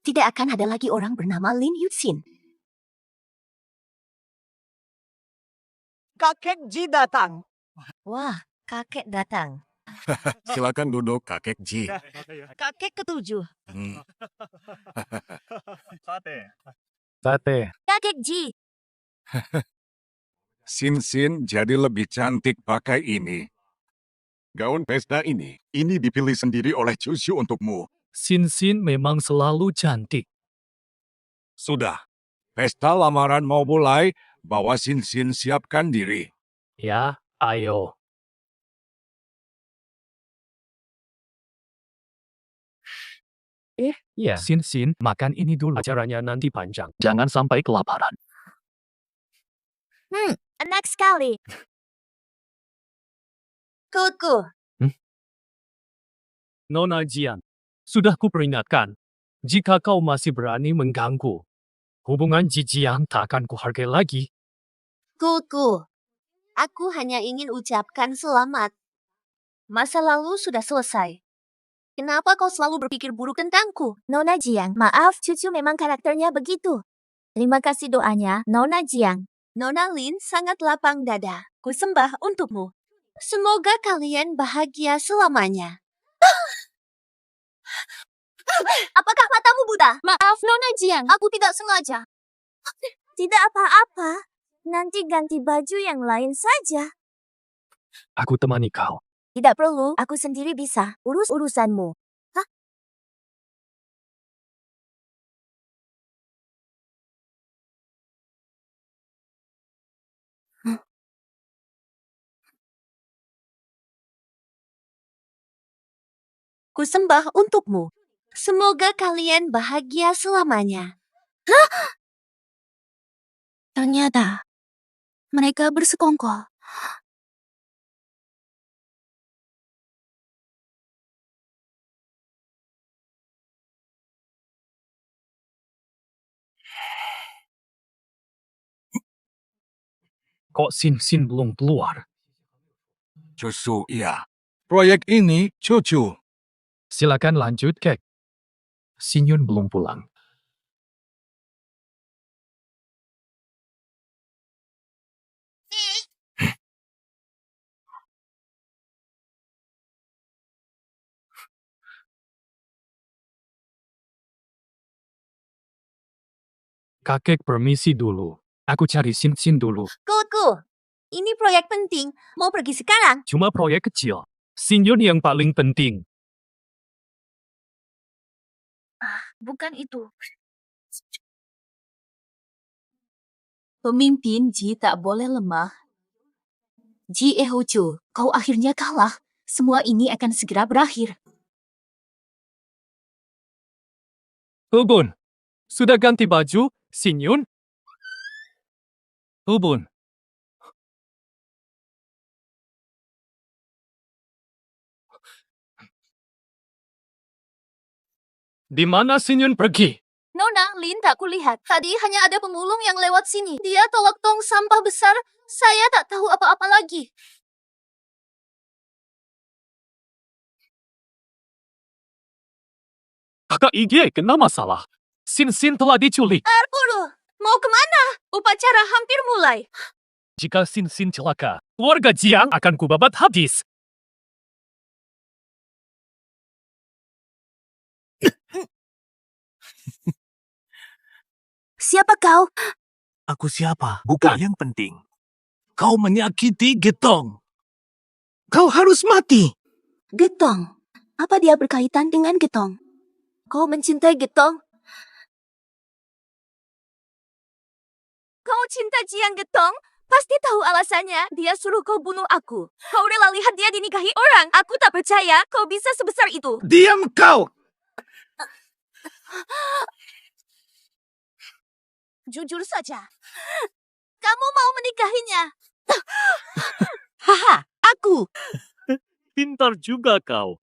Speaker 4: tidak akan ada lagi orang bernama Lin Yuxin.
Speaker 9: Kakek Ji datang.
Speaker 11: Wah, kakek datang.
Speaker 8: Silakan duduk, Kakek Ji.
Speaker 11: Kakek ketujuh.
Speaker 1: Tate.
Speaker 11: Kakek Ji.
Speaker 8: Sin jadi lebih cantik pakai ini. Gaun pesta ini dipilih sendiri oleh Cucu untukmu.
Speaker 1: Sin memang selalu cantik.
Speaker 8: Sudah, pesta lamaran mau mulai, bawa Sin siapkan diri.
Speaker 1: Ya, ayo. Ya. Sin, makan ini dulu. Acaranya nanti panjang. Jangan sampai kelaparan.
Speaker 11: Enak sekali.
Speaker 4: Kuku,
Speaker 1: Nona Jian, sudah kuperingatkan. Jika kau masih berani mengganggu, hubungan Ji Jiang tak akan kuhargai lagi.
Speaker 4: Kuku. Aku hanya ingin ucapkan selamat. Masa lalu sudah selesai. Kenapa kau selalu berpikir buruk tentangku?
Speaker 11: Nona Jiang, maaf, cucu memang karakternya begitu. Terima kasih doanya, Nona Jiang.
Speaker 4: Nona Lin sangat lapang dada. Ku sembah untukmu. Semoga kalian bahagia selamanya.
Speaker 11: Apakah matamu buta? Maaf, Nona Jiang. Aku tidak sengaja. Tidak apa-apa. Nanti ganti baju yang lain saja.
Speaker 1: Aku temani kau.
Speaker 11: Tidak perlu, aku sendiri bisa. Urus urusanmu. Hah? Kusembah untukmu. Semoga kalian bahagia selamanya. Ternyata mereka bersekongkol.
Speaker 1: Kok Sin belum keluar?
Speaker 8: Cucu, iya. Proyek ini cucu.
Speaker 1: Silakan lanjut, Kek. Sinyun belum pulang. Kakek permisi dulu. Aku cari Sin dulu.
Speaker 11: Kuku, ini proyek penting. Mau pergi sekarang?
Speaker 1: Cuma proyek kecil. Sinyun yang paling penting.
Speaker 11: Bukan itu.
Speaker 5: Pemimpin Ji tak boleh lemah. Ji Ehojo, kau akhirnya kalah. Semua ini akan segera berakhir.
Speaker 1: Ubun, sudah ganti baju, Sinyun? Ubun. Di mana Sinyun pergi?
Speaker 11: Nona, Lin tak kulihat. Tadi hanya ada pemulung yang lewat sini. Dia tolak tong sampah besar. Saya tak tahu apa-apa lagi.
Speaker 1: Kakak IG kena masalah. Sin telah diculik.
Speaker 11: Arpuru, mau kemana? Upacara hampir mulai.
Speaker 1: Jika Sin celaka, keluarga Jiang akan kubabat habis.
Speaker 11: Siapa kau?
Speaker 7: Aku siapa? Bukan yang penting. Kau menyakiti Getong. Kau harus mati.
Speaker 11: Getong. Apa dia berkaitan dengan Getong? Kau mencintai Getong? Kau cinta Jiang Getong? Pasti tahu alasannya. Dia suruh kau bunuh aku. Kau rela lihat dia dinikahi orang. Aku tak percaya kau bisa sebesar itu.
Speaker 8: Diam kau!
Speaker 11: Jujur saja. Kamu mau menikahinya?
Speaker 7: Haha, aku. Pintar juga kau.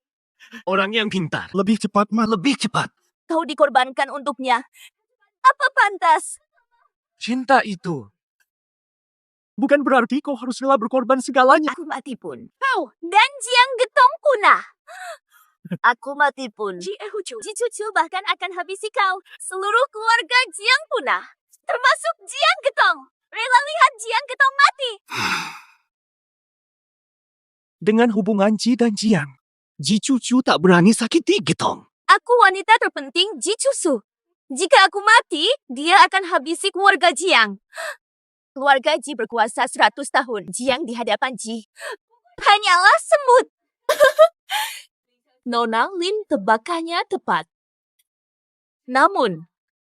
Speaker 7: Orang yang pintar. Lebih cepat mah lebih cepat.
Speaker 11: Kau dikorbankan untuknya. Apa pantas?
Speaker 7: Cinta itu bukan berarti kau harus rela berkorban segalanya.
Speaker 11: Aku mati pun. Kau dan Jiang Getong punah. Aku mati pun. Ji Ehucu, Ji Cucu bahkan akan habisi kau. Seluruh keluarga Jiang punah. Termasuk Jiang Getong. Rela lihat Jiang Getong mati.
Speaker 7: Dengan hubungan Ji dan Jiang, Ji Cucu tak berani sakiti Getong.
Speaker 11: Aku wanita terpenting Ji Cucu. Jika aku mati, dia akan habisi keluarga Jiang. Keluarga Ji berkuasa 100 tahun. Jiang di hadapan Ji hanyalah semut.
Speaker 5: Nona Lin tebakannya tepat. Namun,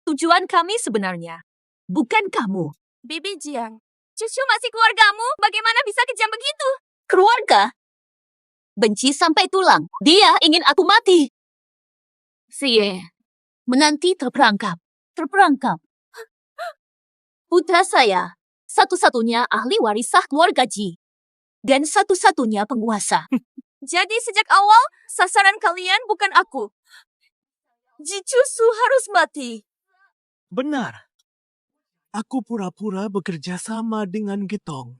Speaker 5: tujuan kami sebenarnya bukan kamu.
Speaker 11: Bibi Jiang, Cucu masih keluargamu. Bagaimana bisa kejam begitu?
Speaker 5: Keluarga? Benci sampai tulang. Dia ingin aku mati. Sie, menanti terperangkap. Terperangkap. Putra saya, satu-satunya ahli waris sah keluarga Ji. Dan satu-satunya penguasa.
Speaker 11: Jadi sejak awal, sasaran kalian bukan aku. Ji Cucu harus mati.
Speaker 7: Benar. Aku pura-pura bekerja sama dengan Getong.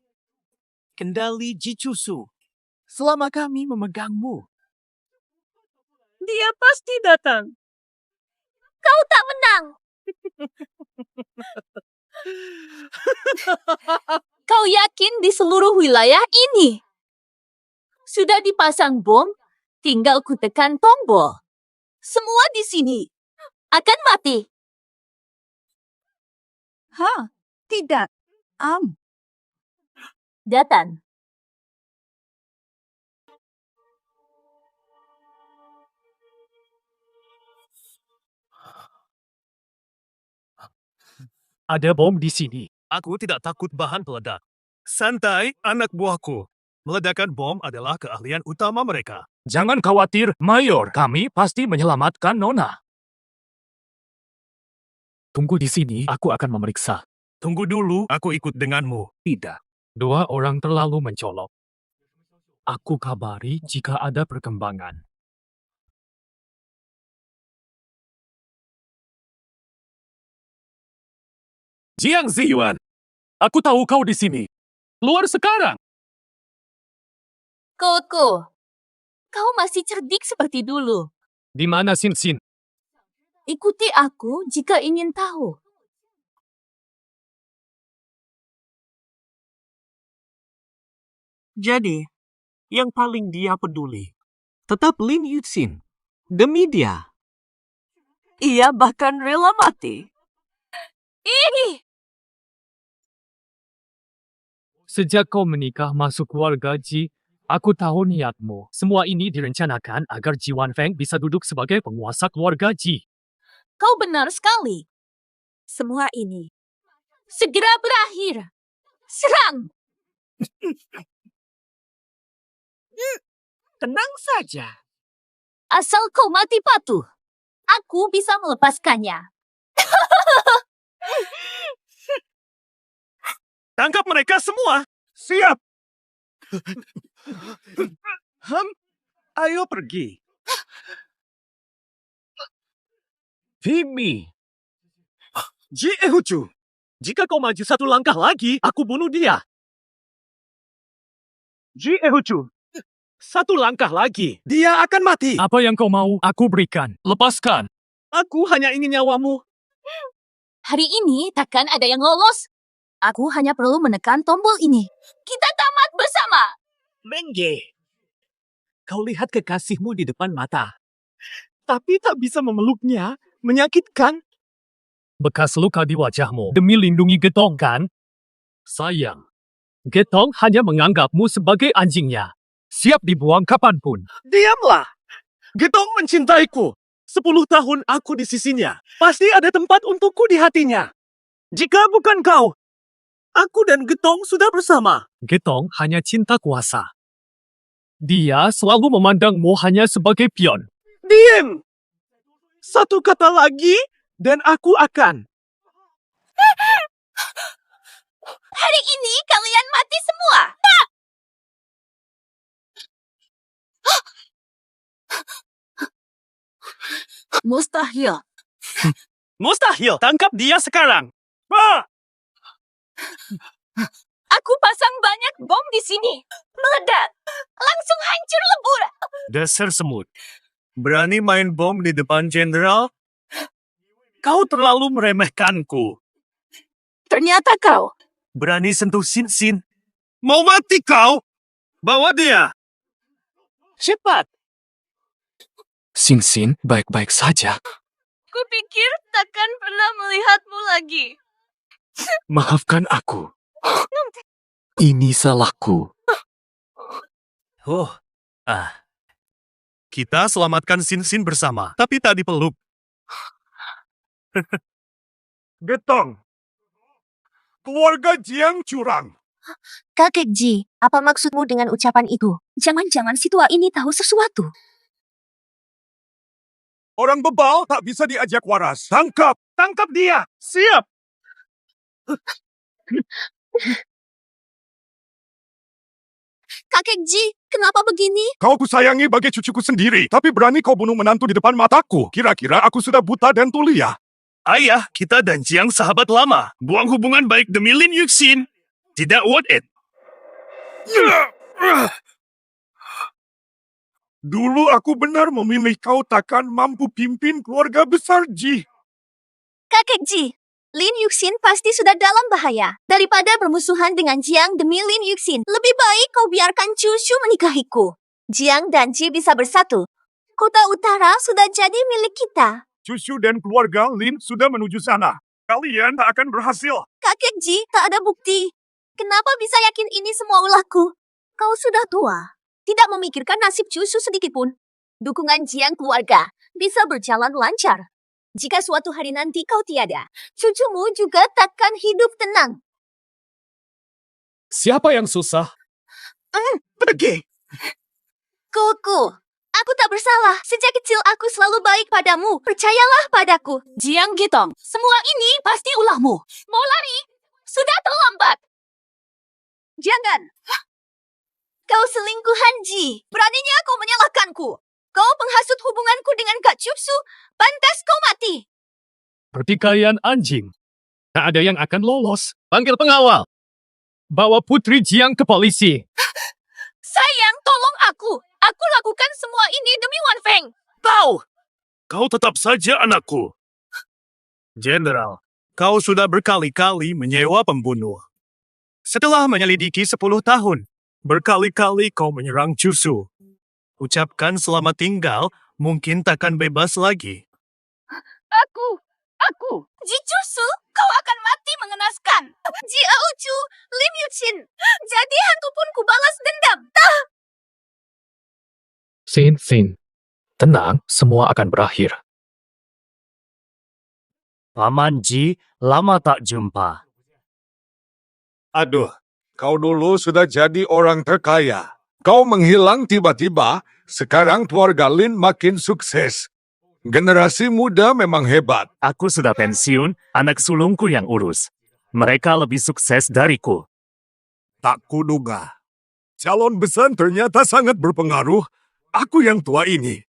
Speaker 7: Kendali Ji Cucu. Selama kami memegangmu.
Speaker 11: Dia pasti datang. Kau tak menang.
Speaker 5: Kau yakin di seluruh wilayah ini sudah dipasang bom? Tinggal ku tekan tombol. Semua di sini akan mati.
Speaker 4: Tidak. Datan.
Speaker 1: Ada bom di sini.
Speaker 2: Aku tidak takut bahan peledak. Santai, anak buahku. Meledakkan bom adalah keahlian utama mereka.
Speaker 6: Jangan khawatir, Mayor. Kami pasti menyelamatkan Nona.
Speaker 1: Tunggu di sini, aku akan memeriksa.
Speaker 2: Tunggu dulu, aku ikut denganmu.
Speaker 1: Tidak. Dua orang terlalu mencolok. Aku kabari jika ada perkembangan.
Speaker 2: Jiang Ziyuan, aku tahu kau di sini. Keluar sekarang.
Speaker 4: Koko. Kau masih cerdik seperti dulu.
Speaker 1: Di mana Sin Sin?
Speaker 4: Ikuti aku jika ingin tahu.
Speaker 7: Jadi, yang paling dia peduli tetap Lin Yuxin. Demi dia.
Speaker 5: Ia bahkan rela mati. Ih!
Speaker 1: Sejak kau menikah masuk keluarga Ji, aku tahu niatmu. Semua ini direncanakan agar Ji Wanfeng bisa duduk sebagai penguasa keluarga Ji.
Speaker 5: Kau benar sekali. Semua ini segera berakhir. Serang!
Speaker 13: Tenang saja.
Speaker 4: Asal kau mati patuh, aku bisa melepaskannya.
Speaker 2: Tangkap mereka semua.
Speaker 8: Siap!
Speaker 2: Ayo pergi.
Speaker 1: Vimi! Ji Ehucu, jika kau maju satu langkah lagi, aku bunuh dia. Ji Ehucu, satu langkah lagi.
Speaker 2: Dia akan mati.
Speaker 1: Apa yang kau mau, aku berikan. Lepaskan.
Speaker 2: Aku hanya ingin nyawamu.
Speaker 4: Hari ini takkan ada yang lolos. Aku hanya perlu menekan tombol ini. Kita tamat bersama.
Speaker 10: Mengge, kau lihat kekasihmu di depan mata. Tapi tak bisa memeluknya, menyakitkan.
Speaker 1: Bekas luka di wajahmu demi lindungi Getong, kan? Sayang, Getong hanya menganggapmu sebagai anjingnya. Siap dibuang kapanpun.
Speaker 2: Diamlah. Getong mencintaiku. 10 tahun aku di sisinya. Pasti ada tempat untukku di hatinya. Jika bukan kau, aku dan Getong sudah bersama.
Speaker 1: Getong hanya cinta kuasa. Dia selalu memandangmu hanya sebagai pion.
Speaker 2: Diam! Satu kata lagi, dan aku akan.
Speaker 5: Hari ini kalian mati semua.
Speaker 4: Mustahil.
Speaker 2: Mustahil, tangkap dia sekarang. Bah!
Speaker 5: Aku pasang banyak bom di sini. Meledak. Langsung hancur lebur.
Speaker 2: Dasar semut. Berani main bom di depan jenderal? Kau terlalu meremehkanku.
Speaker 5: Ternyata kau.
Speaker 2: Berani sentuh Sin Sin. Mau mati kau? Bawa dia.
Speaker 10: Cepat.
Speaker 1: Sin Sin baik-baik saja.
Speaker 5: Kupikir takkan pernah melihatmu lagi.
Speaker 1: Maafkan aku. Ini salahku.
Speaker 2: Kita selamatkan Sin Sin bersama, tapi tak dipeluk.
Speaker 8: Getong. Keluarga Jiang curang.
Speaker 11: Kakek Ji, apa maksudmu dengan ucapan itu? Jangan-jangan si tua ini tahu sesuatu.
Speaker 8: Orang bebal tak bisa diajak waras. Tangkap!
Speaker 2: Tangkap dia. Siap.
Speaker 4: Kakek Ji, kenapa begini?
Speaker 8: Kau kusayangi bagai cucuku sendiri, tapi berani kau bunuh menantu di depan mataku. Kira-kira aku sudah buta dan tuli ya?
Speaker 2: Ayah, kita dan Jiang sahabat lama. Buang hubungan baik demi Lin Yuxin. Tidak worth it.
Speaker 8: Dulu aku benar memilih kau takkan mampu pimpin keluarga besar Ji.
Speaker 4: Kakek Ji, Lin Yuxin pasti sudah dalam bahaya. Daripada bermusuhan dengan Jiang demi Lin Yuxin, lebih baik kau biarkan Chushu menikahiku. Jiang dan Ji bisa bersatu.
Speaker 11: Kota Utara sudah jadi milik kita.
Speaker 8: Cucu dan keluarga Lin sudah menuju sana. Kalian tak akan berhasil.
Speaker 11: Kakek Ji, tak ada bukti. Kenapa bisa yakin ini semua ulahku? Kau sudah tua. Tidak memikirkan nasib cucu sedikit pun. Dukungan Jiang keluarga bisa berjalan lancar. Jika suatu hari nanti kau tiada, cucumu juga takkan hidup tenang.
Speaker 1: Siapa yang susah?
Speaker 2: Pergi.
Speaker 11: Koko, aku tak bersalah. Sejak kecil aku selalu baik padamu. Percayalah padaku.
Speaker 5: Jiang Gitong, semua ini pasti ulahmu. Mau lari? Sudah terlambat.
Speaker 11: Jangan. Kau selingkuhan Ji. Beraninya kau menyalahkanku. Kau penghasut hubunganku dengan Kak Cucu. Pantas kau mati.
Speaker 1: Pertikaian anjing. Tak ada yang akan lolos. Panggil pengawal. Bawa Putri Jiang ke polisi.
Speaker 5: Sayang, tolong aku. Aku lakukan semua ini demi Wan Feng.
Speaker 2: Kau tetap saja anakku. Jenderal, kau sudah berkali-kali menyewa pembunuh. Setelah menyelidiki 10 tahun, berkali-kali kau menyerang Cusu. Ucapkan selamat tinggal, mungkin takkan bebas lagi.
Speaker 5: Aku. Ji Cusu, kau akan mati mengenaskan.
Speaker 11: Ji Aochu, Lim Yuchin. Jadi hantu pun ku balas dendam.
Speaker 1: Sin. Tenang, semua akan berakhir.
Speaker 3: Paman Ji, lama tak jumpa.
Speaker 8: Aduh, kau dulu sudah jadi orang terkaya. Kau menghilang tiba-tiba, sekarang keluarga Lin makin sukses. Generasi muda memang hebat.
Speaker 3: Aku sudah pensiun, anak sulungku yang urus. Mereka lebih sukses dariku.
Speaker 8: Tak kuduga. Calon besan ternyata sangat berpengaruh. Aku yang tua ini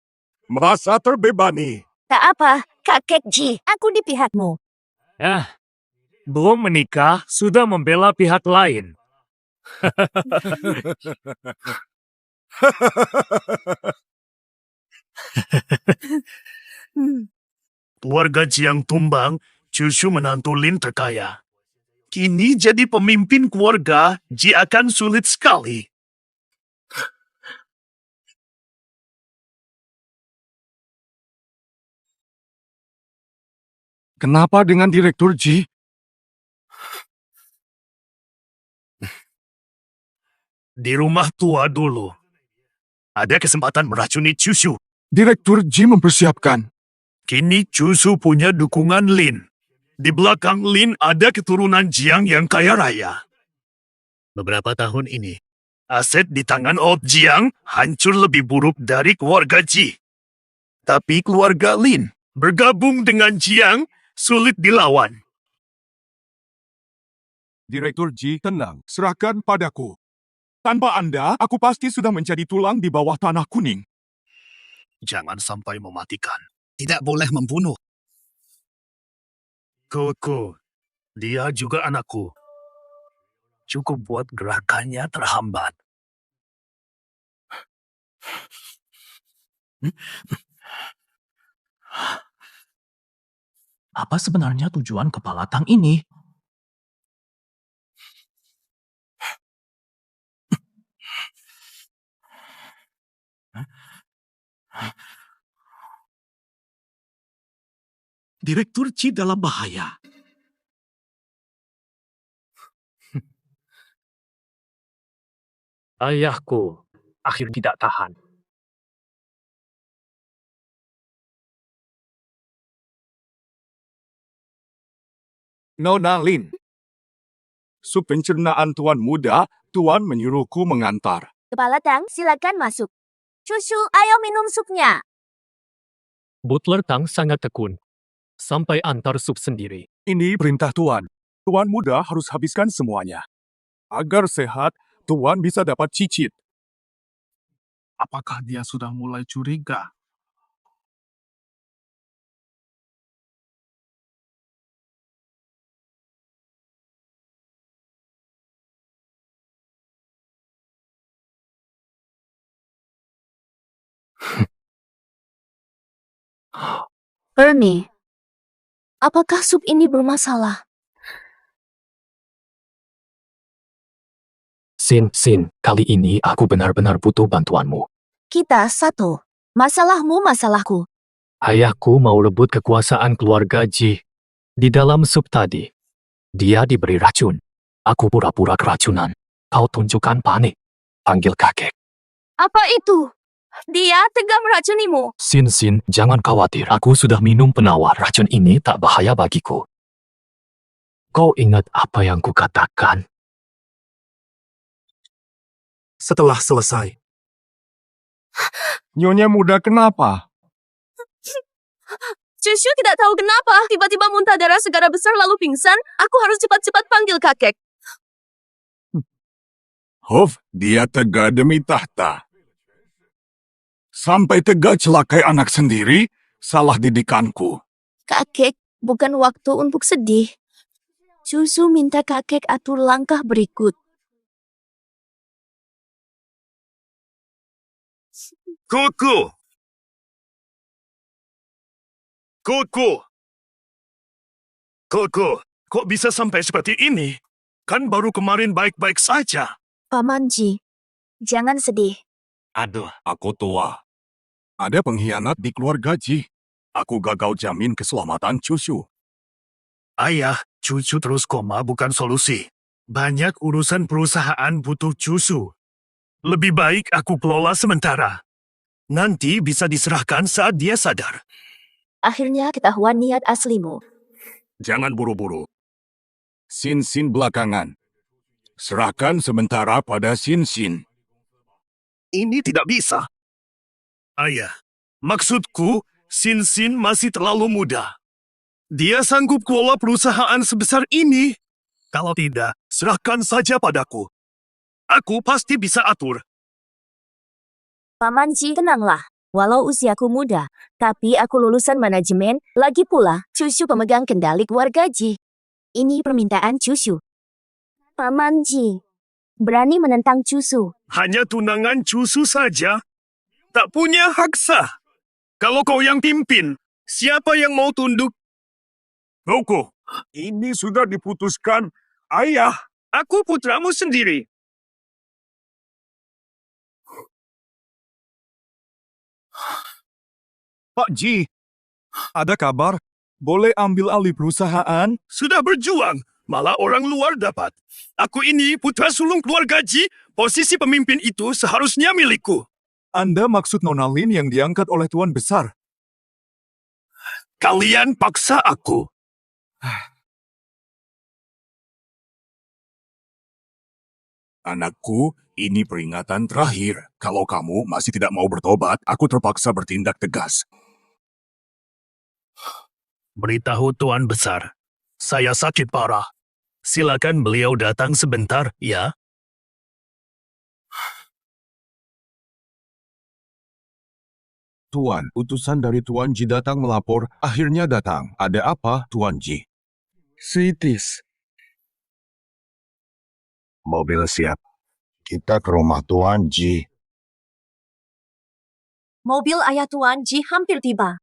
Speaker 8: merasa terbebani.
Speaker 11: Tak apa, kakek Ji. Aku di pihakmu.
Speaker 3: Belum menikah, sudah membela pihak lain.
Speaker 2: Keluarga Jiang tumbang, cucu menantu Lin terkaya. Kini jadi pemimpin keluarga, Ji akan sulit sekali.
Speaker 8: Kenapa dengan Direktur Ji?
Speaker 2: Di rumah tua dulu. Ada kesempatan meracuni cucu.
Speaker 8: Direktur Ji mempersiapkan.
Speaker 2: Kini cucu punya dukungan Lin. Di belakang Lin ada keturunan Jiang yang kaya raya. Beberapa tahun ini, aset di tangan Old Jiang hancur lebih buruk dari keluarga Ji. Tapi keluarga Lin bergabung dengan Jiang sulit dilawan.
Speaker 8: Direktur Ji, tenang. Serahkan padaku. Tanpa Anda, aku pasti sudah menjadi tulang di bawah tanah kuning.
Speaker 2: Jangan sampai mematikan. Tidak boleh membunuh. Koko, dia juga anakku. Cukup buat gerakannya terhambat.
Speaker 10: Apa sebenarnya tujuan kepala tang ini?
Speaker 2: Direktur Ji dalam bahaya.
Speaker 1: Ayahku akhirnya tidak tahan.
Speaker 8: Nona Lin. Sup pencernaan Tuan Muda, Tuan menyuruhku mengantar.
Speaker 11: Kepala Tang, silakan masuk. Cucu, ayo minum supnya.
Speaker 1: Butler Tang sangat tekun. Sampai antar sup sendiri.
Speaker 8: Ini perintah Tuan. Tuan Muda harus habiskan semuanya. Agar sehat, Tuan bisa dapat cicit.
Speaker 13: Apakah dia sudah mulai curiga?
Speaker 11: Ernie, apakah sup ini bermasalah?
Speaker 1: Sin, kali ini aku benar-benar butuh bantuanmu.
Speaker 11: Kita satu. Masalahmu masalahku.
Speaker 1: Ayahku mau rebut kekuasaan keluarga Ji. Di dalam sup tadi, dia diberi racun. Aku pura-pura keracunan. Kau tunjukkan panik. Panggil kakek.
Speaker 11: Apa itu? Dia tega meracunimu.
Speaker 1: Sin, jangan khawatir. Aku sudah minum penawar. Racun ini tak bahaya bagiku. Kau ingat apa yang kukatakan?
Speaker 8: Setelah selesai. Nyonya muda kenapa?
Speaker 11: Cucu tidak tahu kenapa. Tiba-tiba muntah darah segala besar lalu pingsan. Aku harus cepat-cepat panggil kakek.
Speaker 8: Hof, dia tega demi tahta. Sampai tega celakai anak sendiri, salah didikanku.
Speaker 11: Kakek, bukan waktu untuk sedih. Cucu minta kakek atur langkah berikut.
Speaker 2: Kuku! Kuku, kok bisa sampai seperti ini? Kan baru kemarin baik-baik saja.
Speaker 11: Paman Ji, jangan sedih.
Speaker 8: Aduh, aku tua. Ada pengkhianat di keluarga Ji. Aku gagal jamin keselamatan cucu.
Speaker 2: Ayah, cucu terus koma bukan solusi. Banyak urusan perusahaan butuh cucu. Lebih baik aku kelola sementara. Nanti bisa diserahkan saat dia sadar.
Speaker 11: Akhirnya ketahuan niat aslimu.
Speaker 8: Jangan buru-buru. Sin belakangan. Serahkan sementara pada Sin.
Speaker 2: Ini tidak bisa. Ayah, maksudku, Sin masih terlalu muda. Dia sanggup kelola perusahaan sebesar ini. Kalau tidak, serahkan saja padaku. Aku pasti bisa atur.
Speaker 11: Paman Ji, tenanglah. Walau usiaku muda, tapi aku lulusan manajemen, lagi pula cucu pemegang kendali keluarga Ji. Ini permintaan cucu. Paman Ji, berani menentang cucu.
Speaker 2: Hanya tunangan cucu saja. Tak punya hak sah. Kalau kau yang pimpin, siapa yang mau tunduk?
Speaker 8: Tunggu, ini sudah diputuskan. Ayah,
Speaker 2: Aku putramu sendiri.
Speaker 8: Pak Ji, ada kabar? Boleh ambil alih perusahaan?
Speaker 2: Sudah berjuang, malah orang luar dapat. Aku ini putra sulung keluarga Ji, posisi pemimpin itu seharusnya milikku.
Speaker 8: Anda maksud Nona Lin yang diangkat oleh Tuan Besar?
Speaker 2: Kalian paksa aku.
Speaker 8: Anakku, ini peringatan terakhir. Kalau kamu masih tidak mau bertobat, aku terpaksa bertindak tegas.
Speaker 2: Beritahu Tuan Besar, saya sakit parah. Silakan beliau datang sebentar, ya.
Speaker 8: Tuan, utusan dari Tuan Ji datang melapor. Akhirnya datang. Ada apa, Tuan Ji? Sitis. Mobil siap. Kita ke rumah Tuan Ji.
Speaker 11: Mobil ayah Tuan Ji hampir tiba.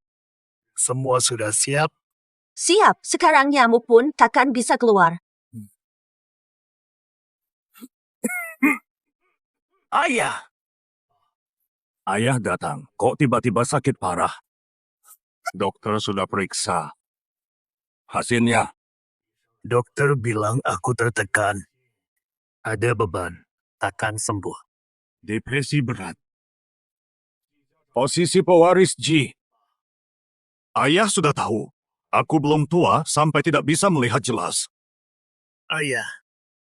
Speaker 2: Semua sudah siap.
Speaker 11: Siap, sekarang nyamuk pun takkan bisa keluar.
Speaker 2: Ayah,
Speaker 8: Ayah datang. Kok tiba-tiba sakit parah? Dokter sudah periksa. Hasilnya,
Speaker 2: dokter bilang aku tertekan. Ada beban, takkan sembuh.
Speaker 8: depresi berat. Posisi pewaris Ji. Ayah sudah tahu. Aku belum tua sampai tidak bisa melihat jelas.
Speaker 2: Ayah,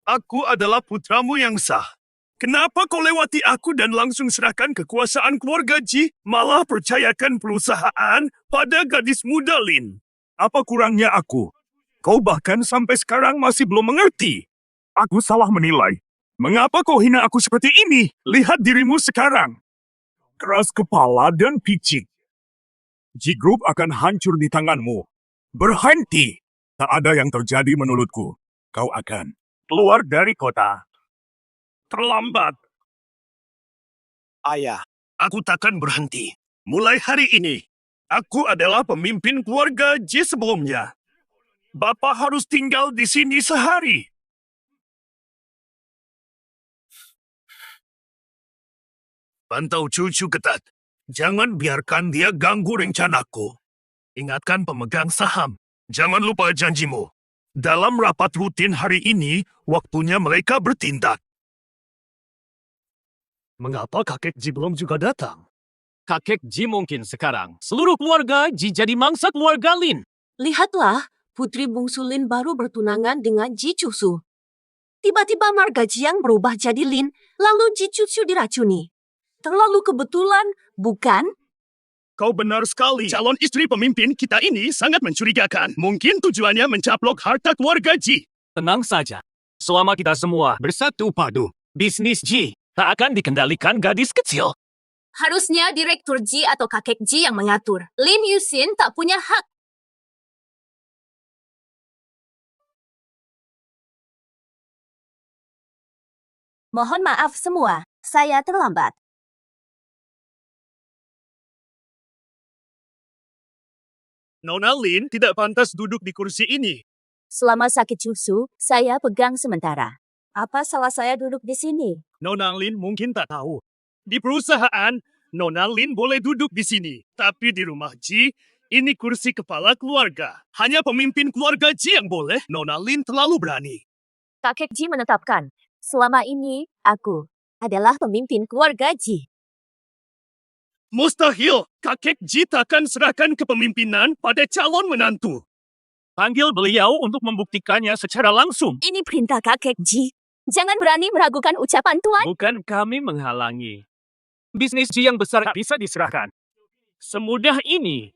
Speaker 2: aku adalah putramu yang sah. Kenapa kau lewati aku dan langsung serahkan kekuasaan keluarga Ji, malah percayakan perusahaan pada gadis muda Lin?
Speaker 8: Apa kurangnya aku? Kau bahkan sampai sekarang masih belum mengerti. Aku salah menilai. Mengapa kau hina aku seperti ini? Lihat dirimu sekarang. Keras kepala dan picik. G-Group akan hancur di tanganmu. Berhenti. Tak ada yang terjadi menurutku. Kau akan keluar dari kota.
Speaker 2: Terlambat.
Speaker 8: Ayah.
Speaker 2: Aku takkan berhenti. Mulai hari ini, aku adalah pemimpin keluarga Ji sebelumnya. Bapak harus tinggal di sini sehari. Pantau cucu ketat. Jangan biarkan dia ganggu rencanaku. Ingatkan pemegang saham. Jangan lupa janjimu. Dalam rapat rutin hari ini, waktunya mereka bertindak.
Speaker 1: Mengapa kakek Ji belum juga datang?
Speaker 3: Kakek Ji mungkin sekarang. Seluruh keluarga Ji jadi mangsa keluarga Lin.
Speaker 4: Lihatlah, putri bungsu Lin baru bertunangan dengan Ji Cusu. Tiba-tiba marga Jiang berubah jadi Lin, lalu Ji Cusu diracuni. Terlalu kebetulan, bukan?
Speaker 2: Kau benar sekali. Calon istri pemimpin kita ini sangat mencurigakan. Mungkin tujuannya mencaplok harta keluarga Ji.
Speaker 3: Tenang saja. Selama kita semua bersatu padu, bisnis Ji tak akan dikendalikan gadis kecil.
Speaker 5: Harusnya Direktur Ji atau kakek Ji yang mengatur. Lin Yuxin tak punya hak.
Speaker 11: Mohon maaf semua, saya terlambat.
Speaker 2: Nona Lin tidak pantas duduk di kursi ini.
Speaker 11: Selama sakit susu, saya pegang sementara. Apa salah saya duduk di sini?
Speaker 2: Nona Lin mungkin tak tahu. Di perusahaan, Nona Lin boleh duduk di sini. Tapi di rumah Ji, ini kursi kepala keluarga. Hanya pemimpin keluarga Ji yang boleh. Nona Lin terlalu berani.
Speaker 11: Kakek Ji menetapkan, selama ini aku adalah pemimpin keluarga Ji.
Speaker 2: Mustahil, kakek Ji takkan serahkan kepemimpinan pada calon menantu.
Speaker 3: Panggil beliau untuk membuktikannya secara langsung.
Speaker 11: Ini perintah kakek Ji. Jangan berani meragukan ucapan Tuan.
Speaker 3: Bukan kami menghalangi. Bisnis Ji yang besar bisa diserahkan. Semudah ini.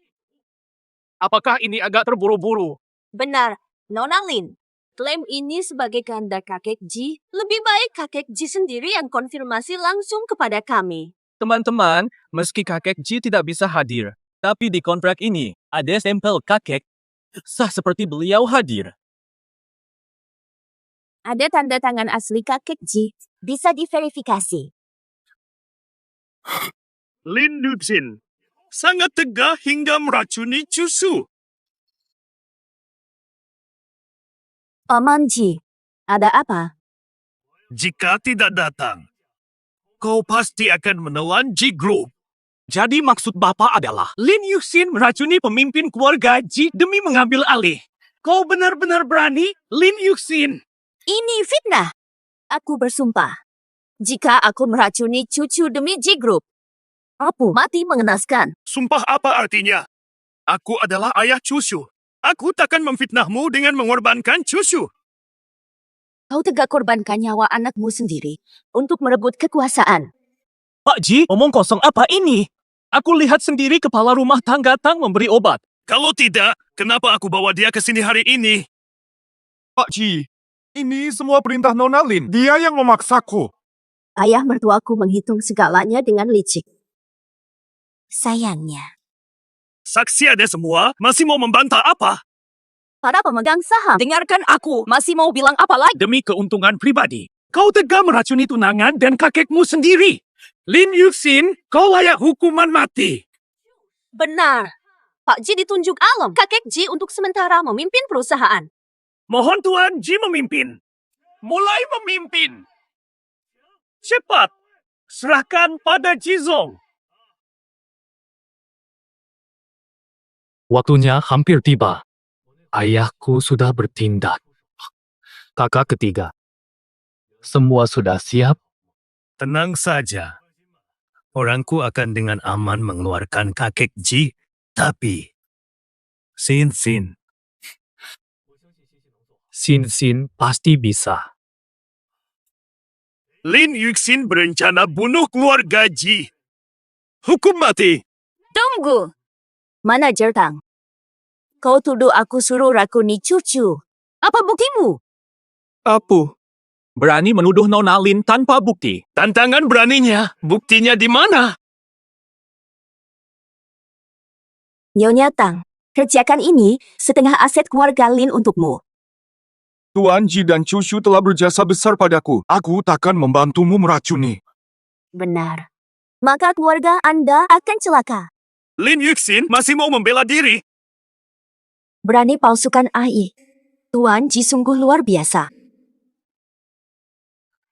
Speaker 3: Apakah ini agak terburu-buru?
Speaker 4: Benar, Nona Lin. Klaim ini sebagai kehendak kakek Ji, lebih baik kakek Ji sendiri yang konfirmasi langsung kepada kami.
Speaker 7: Teman-teman, meski kakek Ji tidak bisa hadir, tapi di kontrak ini ada stempel kakek. Sah seperti beliau hadir.
Speaker 11: Ada tanda tangan asli kakek Ji. Bisa diverifikasi.
Speaker 2: Lin Yuxin sangat tegah hingga meracuni Cusu.
Speaker 11: Paman Ji, ada apa?
Speaker 2: Jika tidak datang, kau pasti akan menelan Ji Group.
Speaker 3: Jadi maksud Bapak adalah Lin Yuxin meracuni pemimpin keluarga Ji demi mengambil alih. Kau benar-benar berani, Lin Yuxin?
Speaker 11: Ini fitnah. Aku bersumpah. Jika aku meracuni cucu demi Ji Group, aku mati mengenaskan.
Speaker 2: Sumpah apa artinya? Aku adalah ayah Cusu. Aku takkan memfitnahmu dengan mengorbankan Cusu.
Speaker 11: Kau tegak korbankan nyawa anakmu sendiri untuk merebut kekuasaan.
Speaker 7: Pak Ji, omong kosong apa ini? Aku lihat sendiri kepala rumah tangga Tang memberi obat.
Speaker 2: Kalau tidak, kenapa aku bawa dia ke sini hari ini?
Speaker 8: Pak Ji, ini semua perintah Nona Lin. Dia yang memaksaku.
Speaker 11: Ayah mertuaku menghitung segalanya dengan licik. Sayangnya,
Speaker 2: Saksi ada semua, masih mau membantah apa?
Speaker 11: para pemegang saham.
Speaker 5: Dengarkan aku, masih mau bilang apa lagi?
Speaker 3: Demi keuntungan pribadi, kau tega meracuni tunangan dan kakekmu sendiri. Lin Yuxin, kau layak hukuman mati.
Speaker 4: Benar. Pak Ji ditunjuk alam kakek Ji untuk sementara memimpin perusahaan.
Speaker 3: Mohon Tuan Ji memimpin. Mulai memimpin. Cepat, serahkan pada Jizong.
Speaker 1: Waktunya hampir tiba. Ayahku sudah bertindak. Kakak ketiga. Semua sudah siap?
Speaker 2: Tenang saja. Orangku akan dengan aman mengeluarkan kakek Ji, tapi Sin
Speaker 1: Sin pasti bisa.
Speaker 2: Lin Yuxin berencana bunuh keluarga Ji. Hukum mati.
Speaker 11: Tunggu. Manajer Tang. Kau tuduh aku suruh rakuni cucu. Apa buktimu?
Speaker 7: Apa? Berani menuduh Nona Lin tanpa bukti.
Speaker 2: Tantangan beraninya, buktinya di mana?
Speaker 11: Nyonya Tang, kerjakan ini setengah aset keluarga Lin untukmu.
Speaker 8: Tuan Ji dan Cucu telah berjasa besar padaku. Aku takkan membantumu meracuni.
Speaker 11: Benar. Maka keluarga Anda akan celaka.
Speaker 2: Lin Yuxin masih mau membela diri.
Speaker 11: Berani palsukan AI. Tuan Ji sungguh luar biasa.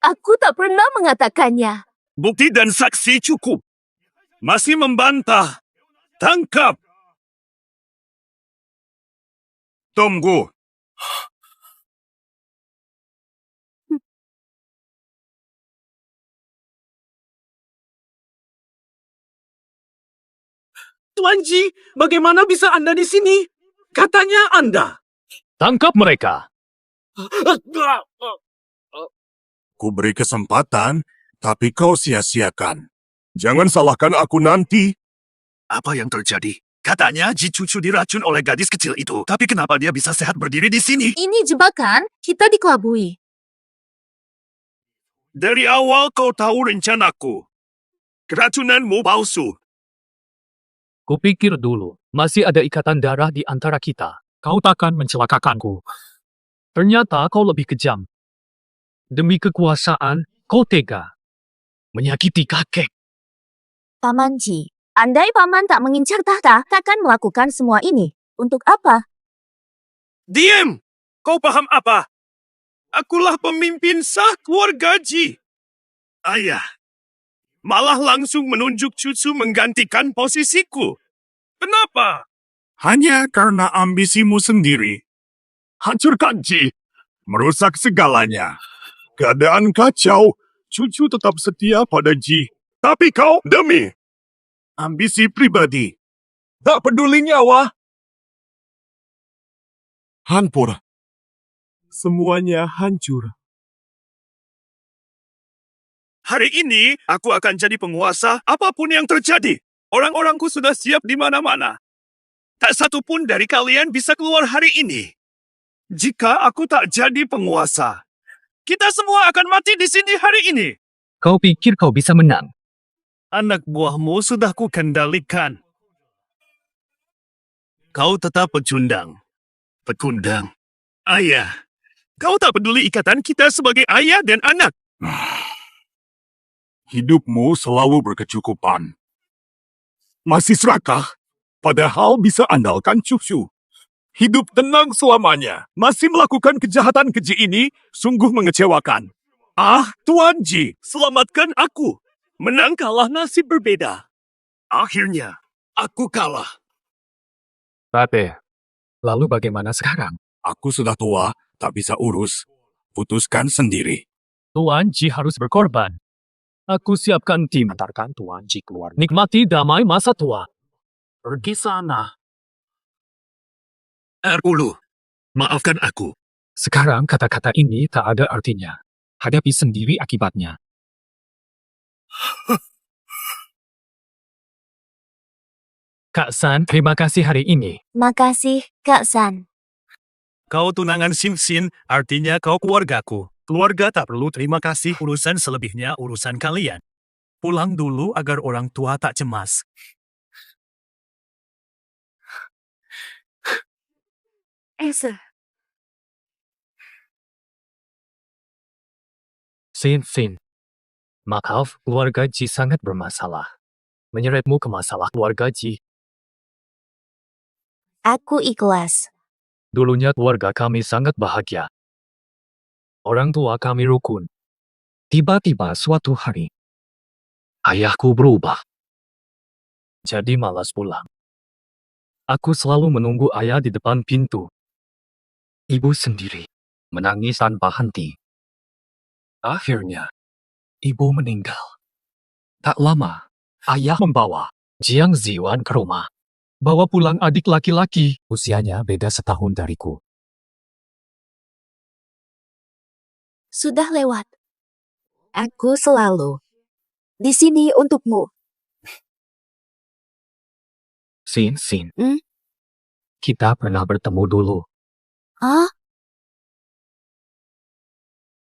Speaker 5: Aku tak pernah mengatakannya.
Speaker 2: Bukti dan saksi cukup. Masih membantah. Tangkap.
Speaker 8: Tunggu.
Speaker 10: Tuan Ji, bagaimana bisa Anda di sini? Katanya Anda.
Speaker 1: Tangkap mereka.
Speaker 8: Ku beri kesempatan, tapi kau sia-siakan. Jangan salahkan aku nanti.
Speaker 2: Apa yang terjadi? Katanya Ji Cucu diracun oleh gadis kecil itu. Tapi kenapa dia bisa sehat berdiri di sini?
Speaker 11: Ini jebakan, kita dikelabui.
Speaker 2: Dari awal kau tahu rencanaku. Keracunanmu palsu.
Speaker 1: Kupikir dulu, masih ada ikatan darah di antara kita. Kau takkan mencelakakanku. Ternyata kau lebih kejam. Demi kekuasaan, kau tega. Menyakiti kakek.
Speaker 11: Paman Ji, andai paman tak mengincar tahta, takkan melakukan semua ini. Untuk apa?
Speaker 2: Diam! Kau paham apa? Akulah pemimpin sah keluarga Ji. Ayah, malah langsung menunjuk cucu menggantikan posisiku. Kenapa?
Speaker 8: Hanya karena ambisimu sendiri. Hancurkan Ji. Merusak segalanya. Keadaan kacau. Cucu tetap setia pada Ji. Tapi kau demi ambisi pribadi. Tak peduli nyawa. Hancur. Semuanya hancur.
Speaker 2: Hari ini, aku akan jadi penguasa apapun yang terjadi. Orang-orangku sudah siap di mana-mana. Tak satu pun dari kalian bisa keluar hari ini. Jika aku tak jadi penguasa, kita semua akan mati di sini hari ini.
Speaker 1: Kau pikir kau bisa menang?
Speaker 2: Anak buahmu sudah kukendalikan. Kau tetap pecundang. Pekundang. Ayah, kau tak peduli ikatan kita sebagai ayah dan anak.
Speaker 8: Hidupmu selalu berkecukupan. Masih serakah, padahal bisa andalkan cucu. Hidup tenang selamanya. Masih melakukan kejahatan keji ini, sungguh mengecewakan.
Speaker 2: Ah, Tuan Ji, selamatkan aku. Menang kalah nasib berbeda. Akhirnya, aku kalah.
Speaker 1: Tapi, lalu bagaimana sekarang?
Speaker 8: Aku sudah tua, tak bisa urus. Putuskan sendiri.
Speaker 1: Tuan Ji harus berkorban. Aku siapkan tim.
Speaker 6: Antarkan Tuan Ji keluar.
Speaker 1: Nikmati damai masa tua.
Speaker 6: Pergi sana.
Speaker 2: Ulu, maafkan aku.
Speaker 1: Sekarang kata-kata ini tak ada artinya. Hadapi sendiri akibatnya. Kak San, terima kasih hari ini.
Speaker 11: Makasih, Kak San.
Speaker 2: Kau tunangan Sin, artinya kau keluargaku. Keluarga tak perlu terima kasih, urusan selebihnya urusan kalian. Pulang dulu agar orang tua tak cemas.
Speaker 11: Esa.
Speaker 1: Sin. Maaf, keluarga Ji sangat bermasalah. Menyeretmu ke masalah keluarga Ji.
Speaker 11: Aku ikhlas.
Speaker 1: Dulunya keluarga kami sangat bahagia. Orang tua kami rukun. Tiba-tiba suatu hari, ayahku berubah. Jadi malas pulang. Aku selalu menunggu ayah di depan pintu. Ibu sendiri menangis tanpa henti. Akhirnya, ibu meninggal. Tak lama, ayah membawa Jiang Ziwan ke rumah. Bawa pulang adik laki-laki. Usianya beda setahun dariku.
Speaker 11: Sudah lewat. Aku selalu di sini untukmu.
Speaker 1: Sin. Kita pernah bertemu dulu.
Speaker 11: Ah,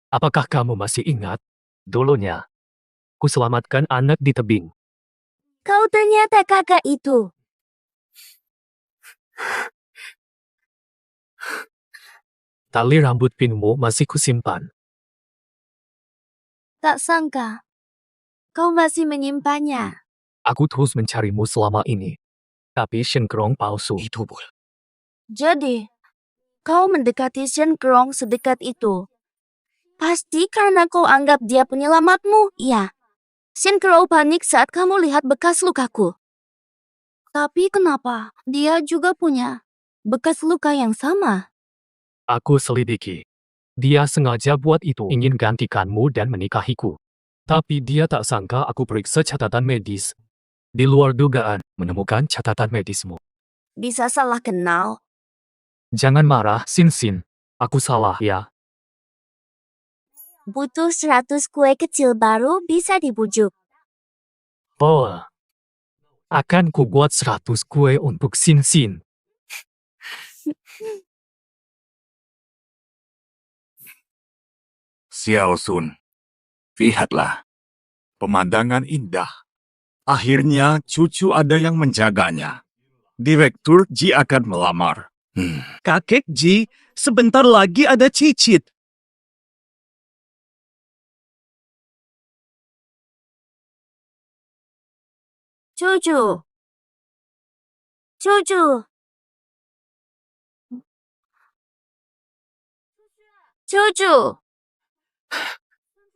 Speaker 1: Apakah kamu masih ingat? Dulunya, ku selamatkan anak di tebing.
Speaker 11: kau ternyata kakak itu.
Speaker 1: Tali rambut pinmu masih kusimpan.
Speaker 11: Tak sangka. Kau masih menyimpannya.
Speaker 1: Aku terus mencarimu selama ini. Tapi Shenkrong palsu.
Speaker 6: Itu Bul.
Speaker 11: Jadi, kau mendekati Shen Krong sedekat itu. Pasti karena kau anggap dia penyelamatmu, iya. Shin Crow panik saat kamu lihat bekas lukaku. Tapi kenapa dia juga punya bekas luka yang sama?
Speaker 1: Aku selidiki. Dia sengaja buat itu ingin gantikanmu dan menikahiku. Tapi dia tak sangka aku periksa catatan medis. Di luar dugaan, menemukan catatan medismu.
Speaker 11: Bisa salah kenal.
Speaker 1: Jangan marah, Sin. Aku salah, ya.
Speaker 11: Butuh 100 kue kecil baru bisa dibujuk.
Speaker 1: Oh. Akan ku buat 100 kue untuk Sin.
Speaker 8: Xiao Sun, lihatlah. Pemandangan indah. Akhirnya cucu ada yang menjaganya. Direktur Ji akan melamar.
Speaker 10: Kakek Ji, sebentar lagi ada cicit.
Speaker 11: Cucu. Cucu. Cucu.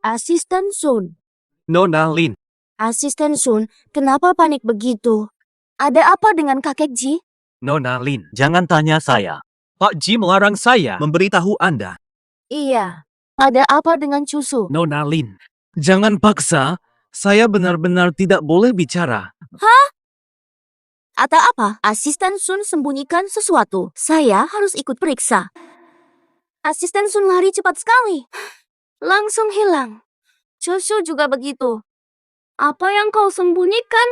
Speaker 11: Asisten Sun.
Speaker 10: Nona Lin,
Speaker 11: Asisten Sun, kenapa panik begitu? Ada apa dengan kakek Ji?
Speaker 10: Nona Lin, jangan tanya saya. Pak Ji melarang saya memberitahu Anda.
Speaker 11: Iya. Ada apa dengan Cusu?
Speaker 10: Nona Lin, jangan paksa. Saya benar-benar tidak boleh bicara.
Speaker 11: Hah? Atau apa? Asisten Sun sembunyikan sesuatu. Saya harus ikut periksa. Asisten Sun lari cepat sekali. Langsung hilang. Cusu juga begitu. Apa yang kau sembunyikan?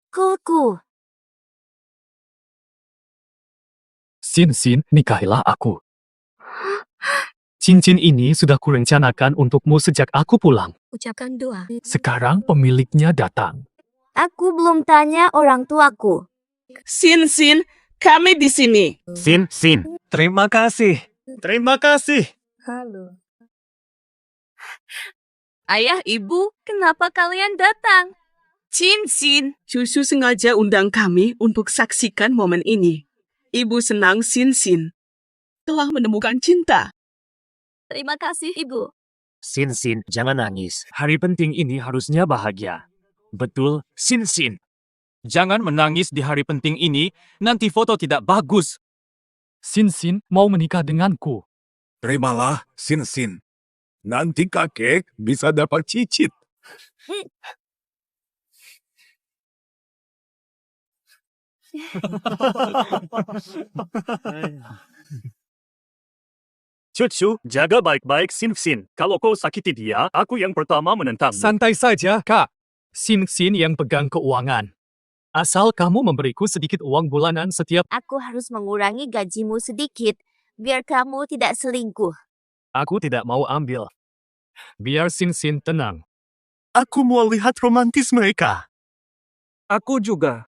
Speaker 11: Kuku.
Speaker 1: Sin, nikahilah aku. Cincin ini sudah kurencanakan untukmu sejak aku pulang.
Speaker 11: Ucapkan doa.
Speaker 1: Sekarang pemiliknya datang.
Speaker 11: Aku belum tanya orang tuaku.
Speaker 12: Sin, kami di sini.
Speaker 3: Sin.
Speaker 10: Terima kasih.
Speaker 2: Terima kasih.
Speaker 11: Halo. Ayah, ibu, kenapa kalian datang?
Speaker 12: Sin, Cucu sengaja undang kami untuk saksikan momen ini. Ibu senang Sin telah menemukan cinta.
Speaker 11: Terima kasih, ibu.
Speaker 6: Sin, jangan nangis. Hari penting ini harusnya bahagia. Betul, Sin.
Speaker 10: Jangan menangis di hari penting ini, nanti foto tidak bagus.
Speaker 1: Sin mau menikah denganku.
Speaker 8: Terimalah, Sin. Nanti kakek bisa dapat cicit.
Speaker 3: Cucu, jaga baik-baik Sin. Kalau kau sakiti dia, aku yang pertama menentang.
Speaker 1: Santai saja, Kak. Sin yang pegang keuangan. Asal kamu memberiku sedikit uang bulanan setiap...
Speaker 11: Aku harus mengurangi gajimu sedikit, biar kamu tidak selingkuh.
Speaker 1: Aku tidak mau ambil. Biar Sin tenang.
Speaker 2: Aku mau lihat romantis mereka.
Speaker 10: Aku juga.